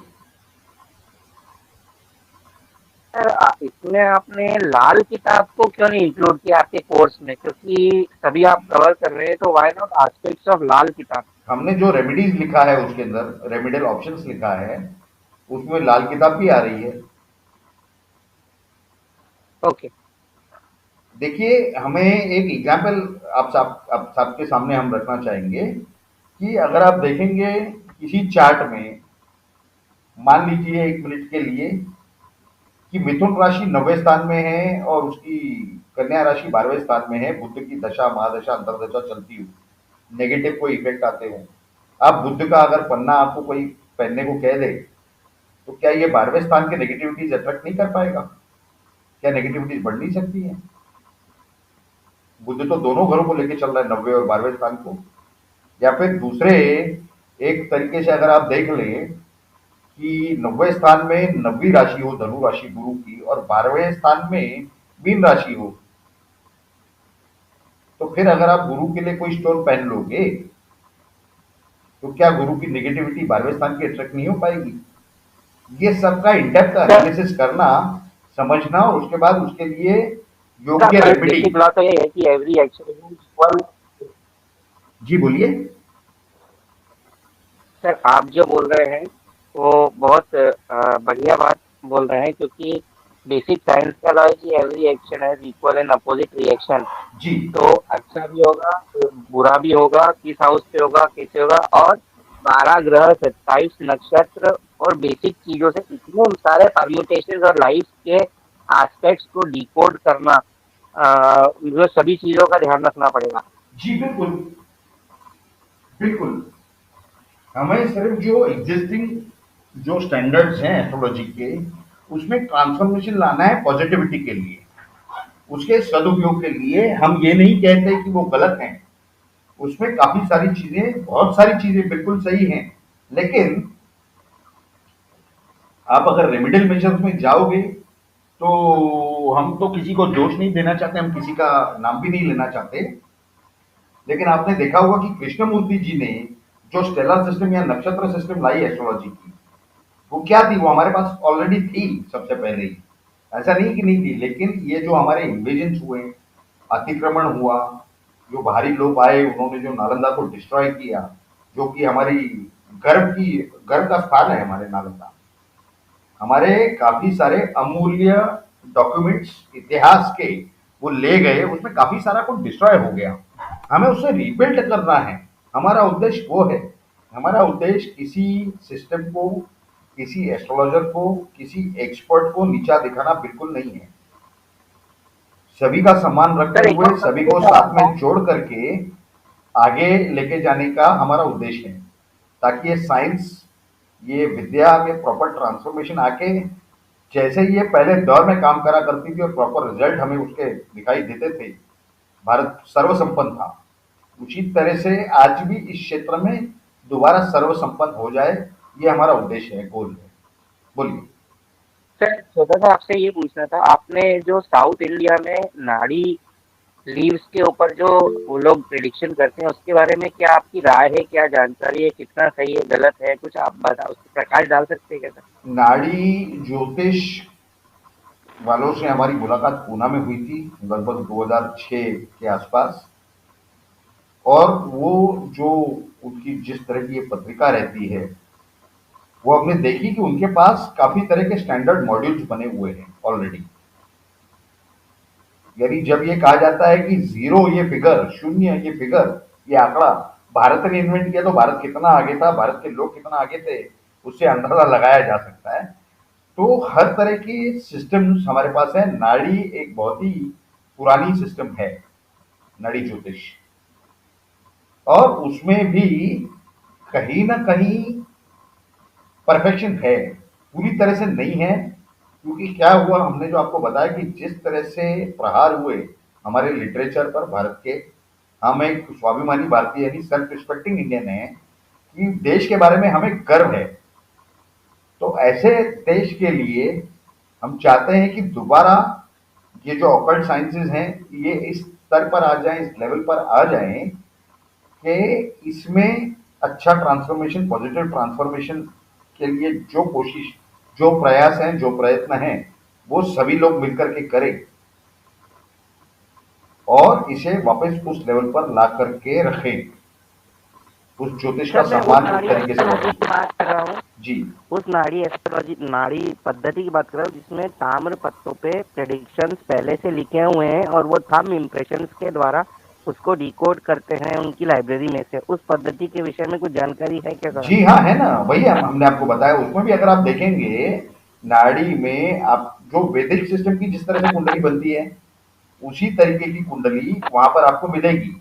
सर, इसमें आपने लाल किताब को क्यों नहीं इंक्लूड किया आपके कोर्स में, क्योंकि सभी आप कवर कर रहे हैं, तो व्हाई नॉट एस्पेक्ट्स ऑफ लाल किताब।
हमने जो रेमेडीज लिखा है उसके अंदर रेमेडियल ऑप्शंस लिखा है, उसमें लाल किताब भी आ रही है।
ओके
देखिए, हमें एक एग्जाम्पल आप सबके सामने हम रखना चाहेंगे कि अगर आप देखेंगे किसी चार्ट में, मान लीजिए 1 मिनट के लिए कि मिथुन राशि 90वें स्थान में है और उसकी कन्या राशि 12वें स्थान में है, बुध की दशा महादशा अंतरदशा चलती हुई, नेगेटिव कोई इफेक्ट आते हो, आप बुध का अगर पन्ना आपको कोई पहनने को कह दे, तो क्या ये 12वें स्थान के नेगेटिविटीज अट्रैक्ट नहीं कर पाएगा? क्या नेगेटिविटीज बढ़ नहीं सकती है? बुध तो दोनों घरों को लेके चल रहा है, 90वें और 12वें स्थान को। या फिर दूसरे एक तरीके से अगर आप देख लें कि 90वें स्थान में 9वीं राशि हो, धनु राशि गुरु की, और 12वें स्थान में मीन राशि हो, तो फिर अगर आप गुरु के लिए कोई स्टोन पहन लोगे, तो क्या गुरु की नेगेटिविटी 12वें स्थान की अट्रैक्ट नहीं हो पाएगी? ये सबका इंडेप्थ एनालिसिस करना, समझना, और उसके बाद उसके लिए योग्य रेमेडी।
बेसिक लॉ तो ये है कि एवरी एक्शन इज इक्वल।
जी बोलिए।
सर आप जो बोल रहे हैं वो बहुत बढ़िया बात बोल रहे हैं, क्योंकि बेसिक साइंस का लॉ है कि every action has equal and opposite reaction.
जी
तो अच्छा भी होगा, बुरा भी होगा, किस हाउस पे होगा, कैसे होगा, और 12 ग्रह, 27 नक्षत्र और बेसिक चीजों से इतने सारे परम्यूटेशन और लाइफ के एस्पेक्ट्स को डिकोड करना, जो सभी चीजों का ध्यान रखना पड़ेगा।
जी बिल्कुल बिल्कुल। हमें सिर्फ जो एग्जिस्टिंग जो स्टैंडर्ड्स हैं एस्ट्रोलॉजी के, उसमें ट्रांसफॉर्मेशन लाना है पॉजिटिविटी के लिए, उसके सदुपयोग के लिए। हम ये नहीं कहते कि वो गलत हैं, उसमें काफी सारी चीजें, बहुत सारी चीजें बिल्कुल सही हैं, लेकिन आप अगर रेमेडियल मेजर्स में जाओगे, तो हम तो किसी को दोष नहीं देना चाहते, हम किसी का नाम भी नहीं लेना चाहते, लेकिन आपने देखा होगा कि कृष्णमूर्ति जी ने जो स्टेलर सिस्टम या नक्षत्र सिस्टम लाई एस्ट्रोलॉजी की, वो क्या थी? वो हमारे पास ऑलरेडी थी सबसे पहले ही, ऐसा नहीं कि नहीं थी। लेकिन ये जो हमारे इन्वेजन्स हुए, अतिक्रमण हुआ, जो बाहरी लोग आए, उन्होंने जो नालंदा को डिस्ट्रॉय किया, जो कि हमारी गर्व का स्थान है हमारे नालंदा, हमारे काफी सारे अमूल्य डॉक्यूमेंट्स इतिहास के वो ले गए, उसमें काफी सारा कुछ डिस्ट्रॉय हो गया, हमें उससे रीबिल्ड करना है। हमारा उद्देश्य वो है। हमारा उद्देश्य किसी सिस्टम को, किसी एस्ट्रोलॉजर को, किसी एक्सपर्ट को नीचा दिखाना बिल्कुल नहीं है। सभी का सम्मान रखते हुए, सभी को साथ में जोड़ करके आगे लेके जाने का हमारा उद्देश्य है, ताकि ये साइंस, ये विद्या में प्रॉपर ट्रांसफॉर्मेशन आके, जैसे ये पहले दौर में काम करा करती थी और प्रॉपर रिजल्ट हमें उसके दिखाई देते थे, भारत सर्वसंपन्न था, उसी तरह से आज भी इस क्षेत्र में दोबारा सर्वसंपन्न हो जाए, ये हमारा उद्देश्य है, गोल है। बोलिए।
सर छोटा सा आपसे ये पूछना था, आपने जो साउथ इंडिया में नाड़ी लीव्स के ऊपर जो वो लोग प्रिडिक्शन करते हैं, उसके बारे में क्या आपकी राय है, क्या जानकारी है, कितना सही है, गलत है, कुछ आप बता, उस पर प्रकाश डाल सकते हैं क्या सर?
नाड़ी ज्योतिष वालों से हमारी मुलाकात पूना में हुई थी लगभग 2006 के आसपास, और वो जो उनकी जिस तरह की ये पत्रिका रहती है, वो हमने देखी कि उनके पास काफी तरह के स्टैंडर्ड मॉड्यूल्स बने हुए हैं ऑलरेडी। यानी जब ये कहा जाता है कि जीरो, ये फिगर, शून्य, ये फिगर, ये आंकड़ा भारत ने इन्वेंट किया, तो भारत कितना आगे था, भारत के लोग कितना आगे थे, उससे अंदाजा लगाया जा सकता है। तो हर तरह की सिस्टम्स हमारे पास है। नाड़ी एक बहुत ही पुरानी सिस्टम है, नाड़ी ज्योतिष, और उसमें भी कहीं ना कहीं परफेक्शन है, पूरी तरह से नहीं है। क्योंकि क्या हुआ, हमने जो आपको बताया कि जिस तरह से प्रहार हुए हमारे लिटरेचर पर भारत के, हम एक स्वाभिमानी भारतीय यानी सेल्फ रिस्पेक्टिंग इंडियन है, कि देश के बारे में हमें गर्व है। तो ऐसे देश के लिए हम चाहते हैं कि दोबारा ये जो ऑकल्ट साइंसेज हैं, ये इस स्तर पर आ जाएं, इस लेवल पर आ जाएं कि इसमें अच्छा ट्रांसफॉर्मेशन, पॉजिटिव ट्रांसफॉर्मेशन के लिए जो कोशिश, जो प्रयास हैं, जो प्रयत्न हैं, वो सभी लोग मिलकर के करें और इसे वापस उस लेवल पर ला करके रखें। उस ज्योतिष का
सर मैं उस
सम्मान उस
नाड़ी
तरीके से
एस्ट्रोलॉजी
करें।
की बात कर रहा हूँ,
जी,
उस नाड़ी एस्ट्रोलॉजी नाड़ी पद्धति की बात कर रहा हूँ जिसमें ताम्र पत्तों पे प्रेडिक्शंस पहले से लिखे हुए हैं और वो थंब इम्प्रेशंस के द्वारा उसको डिकोड करते हैं उनकी लाइब्रेरी में से। उस पद्धति के विषय में कुछ जानकारी है क्या सर?
जी हाँ, है ना, वही हमने आपको बताया। उसमें भी अगर आप देखेंगे, नाड़ी में आप जो वैदिक सिस्टम की जिस तरह से कुंडली बनती है, उसी तरीके की कुंडली वहां पर आपको मिलेगी।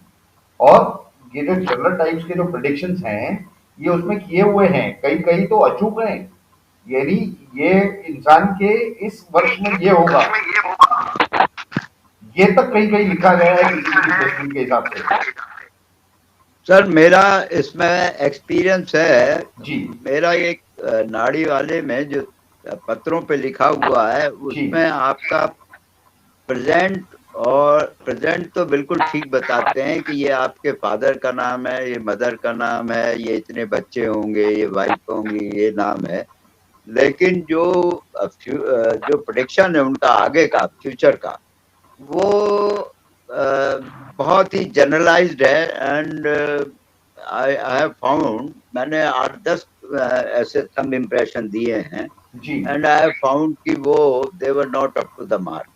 और ये जो जनरल टाइप्स के जो प्रेडिक्शंस हैं, ये उसमें किए हुए हैं, कई कई तो अचूक हैं। यानी ये इंसान के इस वर्ष में ये होगा, ये तक कहीं कहीं लिखा गया है किसी किसी प्लेसमेंट के हिसाब से।
सर मेरा इसमें एक्सपीरियंस है
जी,
मेरा एक नाड़ी वाले में जो पत्रों पे लिखा हुआ है उसमें आपका प्रेजेंट तो बिल्कुल ठीक बताते हैं कि ये आपके फादर का नाम है, ये मदर का नाम है, ये इतने बच्चे होंगे, ये वाइफ होंगी, ये नाम है। लेकिन जो प्रेडिक्शन है उनका आगे का फ्यूचर का, वो बहुत ही जनरलाइज्ड है। एंड आई हैव फाउंड, मैंने 8-10 ऐसे थंब इम्प्रेशन दिए हैं
जी,
एंड आई हैव फाउंड कि वो they were not up to the mark.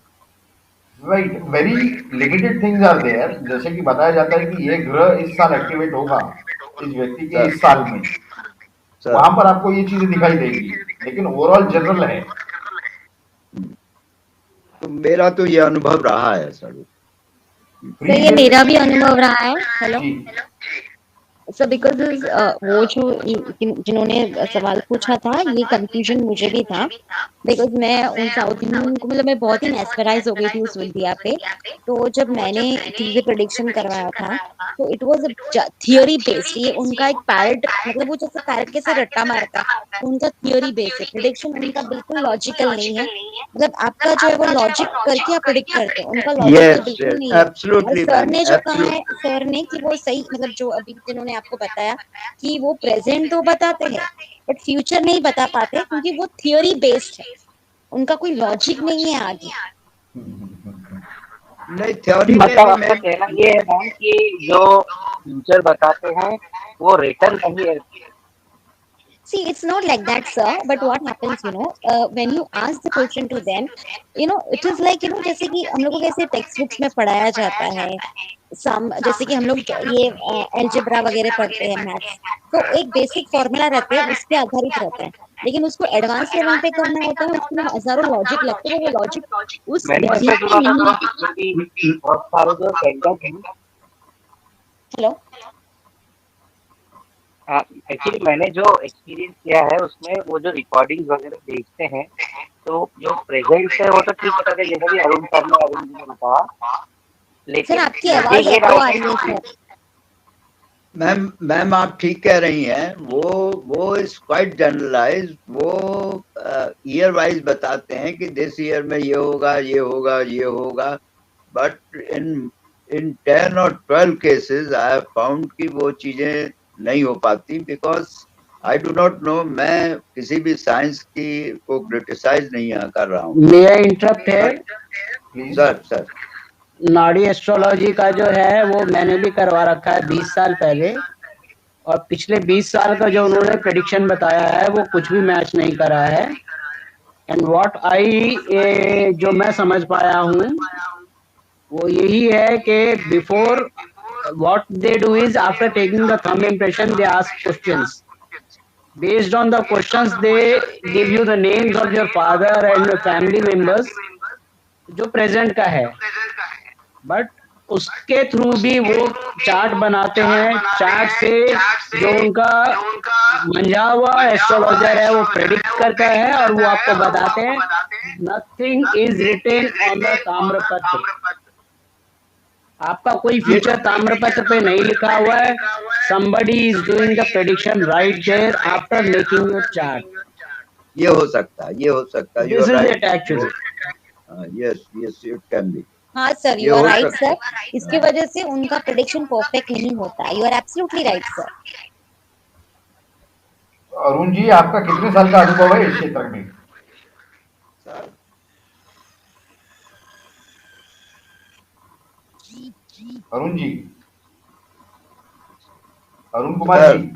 Right, very limited things are there. जैसे कि बताया जाता है कि ये ग्रह इस साल एक्टिवेट होगा, इस व्यक्ति के इस साल में, वहां पर आपको ये चीजें दिखाई देगी, लेकिन ओवरऑल जनरल है।
तो मेरा तो ये अनुभव रहा है सर।
तो ये मेरा भी अनुभव रहा है। हेलो
जी,
सर, बिकॉज वो जो जिन्होंने सवाल पूछा था, ये कंफ्यूजन मुझे भी था। बिकॉज मैं उन साउथ इंडियन को, मतलब मैं बहुत ही मेस्मराइज हो गई थी उस विद्या पे। तो जब मैंने चीजें प्रेडिक्शन करवाया था, तो इट वाज थियोरी बेस्ड। ये उनका एक पैरेट, मतलब वो जैसे पैरेट कैसे रट्टा मारता है, उनका थियोरी बेस्ड है। प्रेडिक्शन उनका बिल्कुल लॉजिकल नहीं है। मतलब आपका जो है वो लॉजिक करके आप प्रेडिक्ट करते हैं, उनका लॉजिकल बिल्कुल नहीं है। और सर ने जो कहा है, सर ने कि वो सही, मतलब जो अभी जिन्होंने आपको बताया कि वो प्रेजेंट तो बताते हैं बट फ्यूचर नहीं बता पाते, क्योंकि वो थियोरी बेस्ड है, उनका कोई लॉजिक नहीं है आगे।
नहीं, थ्योरी
मतलब आपका कहना ये है मैम कि जो फ्यूचर बताते हैं वो रिटर्न नहीं है।
See, it's not like that, sir. But what happens, when you ask the question to them, it is like, जैसे कि हम लोगों को कैसे टेक्स्ट बुक्स में पढ़ाया जाता है, जैसे कि हम लोग ये अलजेब्रा वगैरह पढ़ते हैं, मैथ्स, तो एक बेसिक फॉर्मूला रहते हैं, उस पे आधारित रहता है। लेकिन उसको एडवांस लेवल पे करना होता है, उसमें हजारों लॉजिक लगते हैं, वो लॉजिक उस
मैंने
विद्या
ऐसा
में
सुना
नहीं
था
है।
कि बहुत सारे जो सेंटर्स हैं,
हेलो,
एक्चुअली मैंने जो एक्सपीरियंस किया है उसमें वो जो रिकॉर्डिंग्स वगैरह देखते हैं, तो जो प्रेजेंट है वो तो ठीक बताते हैं, जैसे कि अरुण जी ने बताया।
सर
लेकिन
आपकी
मुझे
आवाज
ये
एको
डाउट
आ
है
रही है
कि
सर।
मैम आप ठीक कह रही हैं। वो इज क्वाइट जनरलाइज। वो ईयर वाइज बताते हैं कि दिस ईयर में ये होगा, ये होगा, ये होगा। बट इन 10 और 12 केसेस आई हैव फाउंड कि वो चीजें नहीं हो पाती, because I do not know. मैं किसी भी साइंस की को क्रिटिसाइज नहीं कर रहा हूँ।
मे आई इंटरप्ट है?
प्लीज।
सर
नाड़ी एस्ट्रोलॉजी का जो है वो मैंने भी करवा रखा है 20 साल पहले, और पिछले 20 साल का जो उन्होंने प्रेडिक्शन बताया है वो कुछ भी मैच नहीं करा है। एंड व्हाट आई जो मैं समझ पाया हूँ वो यही है कि before what they do is after taking the thumb impression they ask questions. Based on the questions they give you the names of your father and your family members जो प्रेजेंट का है, बट उसके through भी वो chart बनाते हैं। Chart से जो उनका मंझा हुआ एस्ट्रोलॉजर है वो प्रेडिक्ट करता है और वो आपको बताते हैं। Nothing is written on the tamrapatra. आपका कोई फ्यूचर ताम्रपत्र पे नहीं लिखा हुआ है। somebody is doing the prediction right there after making your chart.
ये हो सकता है, ये हो सकता है।
This is it actually.
Yes yes it can be.
हाँ सर,
ये
यू आर
हो
राइट
सकता
सर। इसकी वजह से उनका प्रेडिक्शन परफेक्ट नहीं होता। You are absolutely right sir.
Arun ji, आपका कितने साल का अनुभव है इस क्षेत्र में?
Sir
Arun ji, Arun Kumar ji,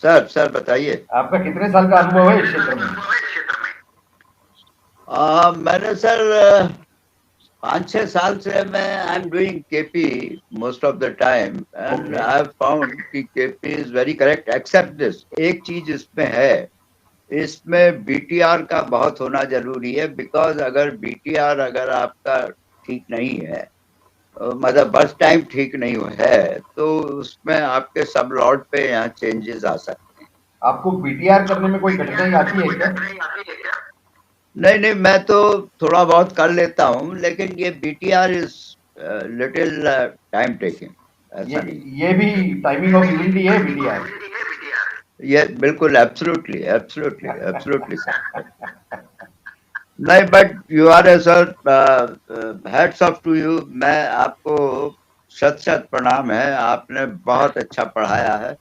sir sir बताइए।
आपका कितने साल का अनुभव है इस क्षेत्र में?
मैंने सर 5-6 साल से मैं I am doing KP most of the time and
Okay.
I have found कि KP is very correct except this. एक चीज इसमें है, इसमें बीटीआर का बहुत होना जरूरी है, बिकॉज अगर बीटीआर अगर आपका ठीक नहीं है, मतलब बस टाइम ठीक नहीं है, तो उसमें आपके सब लॉट पे यहाँ चेंजेस आ सकते हैं।
आपको बीटीआर करने में कोई कठिनाई आती है क्या?
नहीं नहीं, मैं तो थोड़ा बहुत कर लेता हूँ, लेकिन ये BTR is little time taking. ऐसा नहीं,
ये भी टाइमिंग ऑफ इवेंट ही है बीटीआर।
ये बिल्कुल एब्सोल्युटली एब्सोल्युटली एब्सोल्युटली सर। नहीं but you are a sir, hats off to you. मैं आपको शत शत प्रणाम है, आपने बहुत अच्छा पढ़ाया है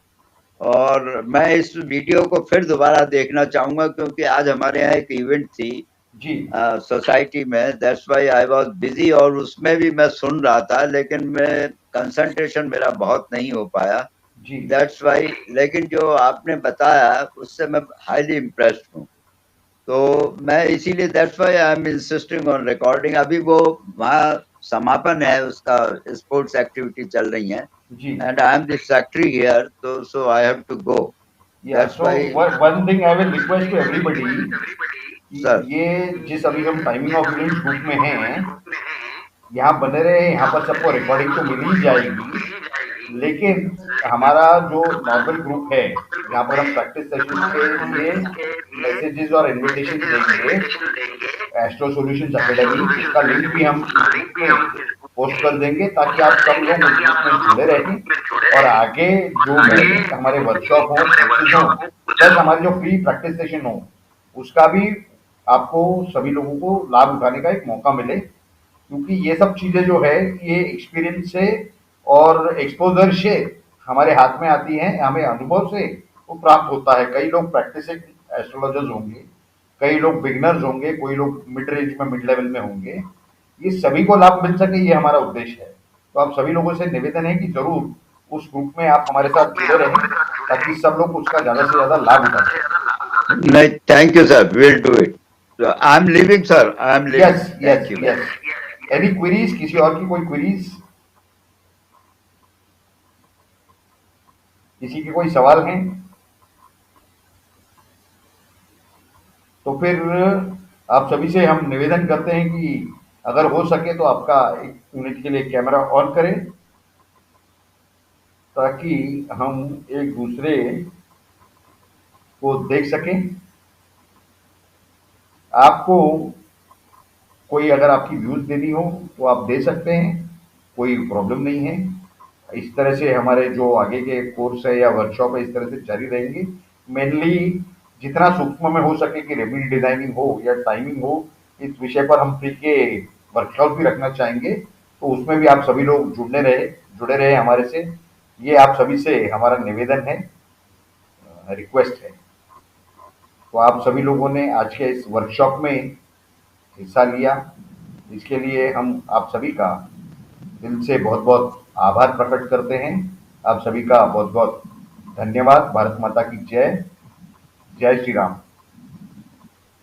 और मैं इस वीडियो को फिर दोबारा देखना चाहूंगा, क्योंकि आज हमारे यहाँ एक इवेंट थी
जी।
सोसाइटी में, that's why I was busy, और उसमें भी मैं सुन रहा था, लेकिन मैं कंसंट्रेशन मेरा बहुत नहीं हो पाया,
जी।
That's why. लेकिन जो आपने बताया उससे मैं हाईली इम्प्रेस्ड हूँ, तो मैं इसीलिए that's why I am insisting on recording. अभी वो वहाँ समापन है उसका, स्पोर्ट्स एक्टिविटी चल रही है
जी।
And I am the secretary here, तो so I have to go.
Yeah, so one thing I will request to everybody कि
सर
ये जिस अभी हम टाइमिंग ऑफ इवेंट्स ग्रुप में हैं, यहाँ बने रहे, यहाँ पर सबको रिकॉर्डिंग तो मिल ही जाएगी, लेकिन हमारा जो नॉर्मल ग्रुप है, यहाँ पर हम प्रैक्टिस सेशन के लिए मैसेजेस और इन्विटेशन देंगे, एस्ट्रो सॉल्यूशंस एकेडमी, उसका लिंक भी हम इस ग्रुप में पोस्ट कर देंगे, ताकि आप सब लोग उस ग्रुप में जुड़े रहें और आगे जो भी हमारे वर्कशॉप हो, कोर्सेज हो, प्लस हमारे जो फ्री प्रैक्टिस सेशन हो, उसका भी आपको सभी लोगों को लाभ उठाने का एक मौका मिले। क्योंकि ये सब चीजें जो है ये एक्सपीरियंस से और एक्सपोजर से हमारे हाथ में आती हैं, हमें अनुभव से वो प्राप्त होता है। कई लोग प्रैक्टिसिंग एस्ट्रोलॉजर्स होंगे, कई लोग बिगनर्स होंगे, कोई लोग मिड रेंज में मिड लेवल में होंगे, ये सभी को लाभ मिल सके ये हमारा उद्देश्य है। तो आप सभी लोगों से निवेदन है कि जरूर उस ग्रुप में आप हमारे साथ जुड़े रहें, ताकि सब लोग उसका ज्यादा से ज्यादा लाभ उठा सकें।
नहीं, thank you sir, will do it. I am living sir, I am living.
Yes yes yes. Any queries, किसी और की कोई क्वेरीज, किसी के कोई सवाल हैं? तो फिर आप सभी से हम निवेदन करते हैं कि अगर हो सके तो आपका 1 मिनट के लिए कैमरा ऑन करें, ताकि हम एक दूसरे को देख सकें। आपको कोई अगर आपकी व्यूज देनी हो तो आप दे सकते हैं, कोई प्रॉब्लम नहीं है। इस तरह से हमारे जो आगे के कोर्स है या वर्कशॉप है इस तरह से जारी रहेंगे। मेनली जितना सूक्ष्म में हो सके कि रेमेडी डिजाइनिंग हो या टाइमिंग हो, इस विषय पर हम फ्री के वर्कशॉप भी रखना चाहेंगे, तो उसमें भी आप सभी लोग जुड़े रहे हमारे से, ये आप सभी से हमारा निवेदन है, रिक्वेस्ट है। तो आप सभी लोगों ने आज के इस वर्कशॉप में हिस्सा लिया, इसके लिए हम आप सभी का दिल से बहुत बहुत आभार प्रकट करते हैं। आप सभी का बहुत बहुत धन्यवाद। भारत माता की जय। जय श्री राम।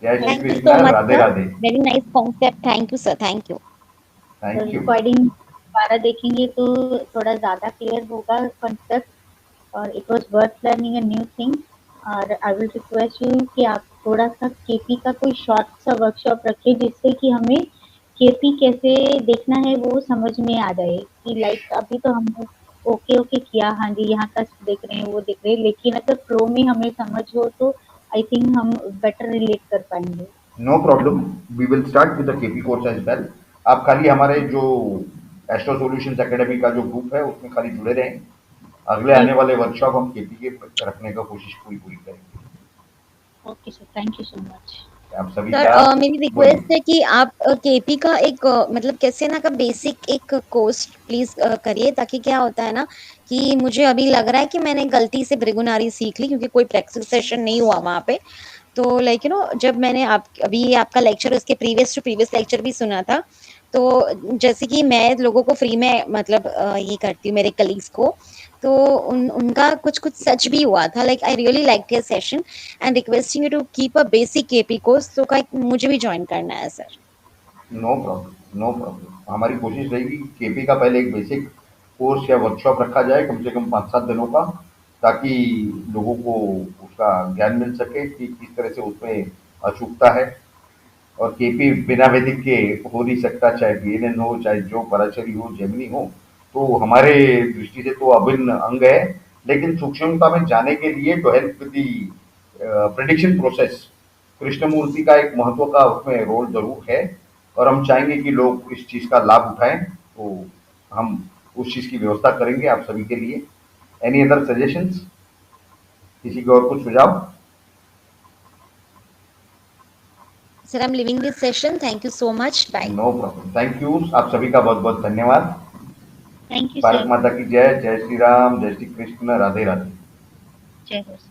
जय Shri
thank you
Krishna.
So much
Radhe
sir,
Radhe.
Very nice concept. Thank you sir, thank you.
Thank you.
Recording दोबारा देखेंगे तो थोड़ा ज़्यादा क्लियर होगा कॉन्सेप्ट, और it was worth learning a new thing. और आई विल रिक्वेस्ट यू कि आप थोड़ा सा केपी का कोई शॉर्ट सा वर्कशॉप रखें, जिससे कि हमें केपी कैसे देखना है वो समझ में आ जाए। कि लाइक अभी तो हमने ओके ओके किया, हाँ जी यहाँ का देख रहे हैं वो देख रहे हैं, लेकिन अगर फ्लो में हमें समझ हो तो आई थिंक हम बेटर रिलेट कर पाएंगे।
No problem, we will start with the KP course as well. आप खाली हमारे जो एस्ट्रो सॉल्यूशंस एकेडमी का जो ग्रुप है उसमें खाली जुड़े रहें। अगले आने वाले वर्कशॉप हम केपी के रखने का कोशिश पूरी करेंगे।
Okay sir, thank you so much.
आप सभी
सर
का
मेरी
बोलिए।
रिक्वेस्ट है कि आप केपी का एक मतलब कैसे ना का बेसिक एक कोर्स प्लीज करिए, ताकि क्या होता है ना कि मुझे अभी लग रहा है कि मैंने गलती से भृगुनारी सीख ली, क्योंकि कोई प्रैक्टिस सेशन नहीं हुआ वहाँ पे। तो लाइक जब मैंने आप अभी आपका लेक्चर उसके प्रीवियस टू प्रीवियस लेक्चर भी सुना था, तो जैसे कि मैं लोगों को फ्री में मतलब ये करती हूँ मेरे कलीग्स को, तो उनका कुछ कुछ सच भी हुआ था। Like I really like your session and requesting you to keep a basic KP course, तो का मुझे भी ज्वाइन करना है sir.
No problem, no problem. हमारी कोशिश रहेगी कि केपी का पहले एक बेसिक कोर्स या वर्कशॉप रखा जाए कम से कम 5-7 दिनों का, ताकि लोगों को उसका ज्ञान मिल सके कि किस तरह से उसमें अचूकता है। और केपी बिना वैदिक के हो नहीं सकता, चाहे वीएनएन हो, चाहे जो पराशरी हो, जेमिनी हो। तो हमारे दृष्टि से तो अभिन्न अंग है, लेकिन सूक्ष्मता में जाने के लिए to help with the prediction process Krishnamurti का एक महत्व का उसमें रोल जरूर है। और हम चाहेंगे कि लोग इस चीज का लाभ उठाएं, तो हम उस चीज की व्यवस्था करेंगे आप सभी के लिए। एनी अदर सजेशंस, किसी को और कुछ सुझाव?
Sir I am leaving this session, thank you so much, bye.
No problem, thank you. आप सभी का बहुत बहुत धन्यवाद।
Thank you
Bharat
sir.
माता की जय। जय श्री राम, जय श्री कृष्ण, राधे राधे।
जय हो सर।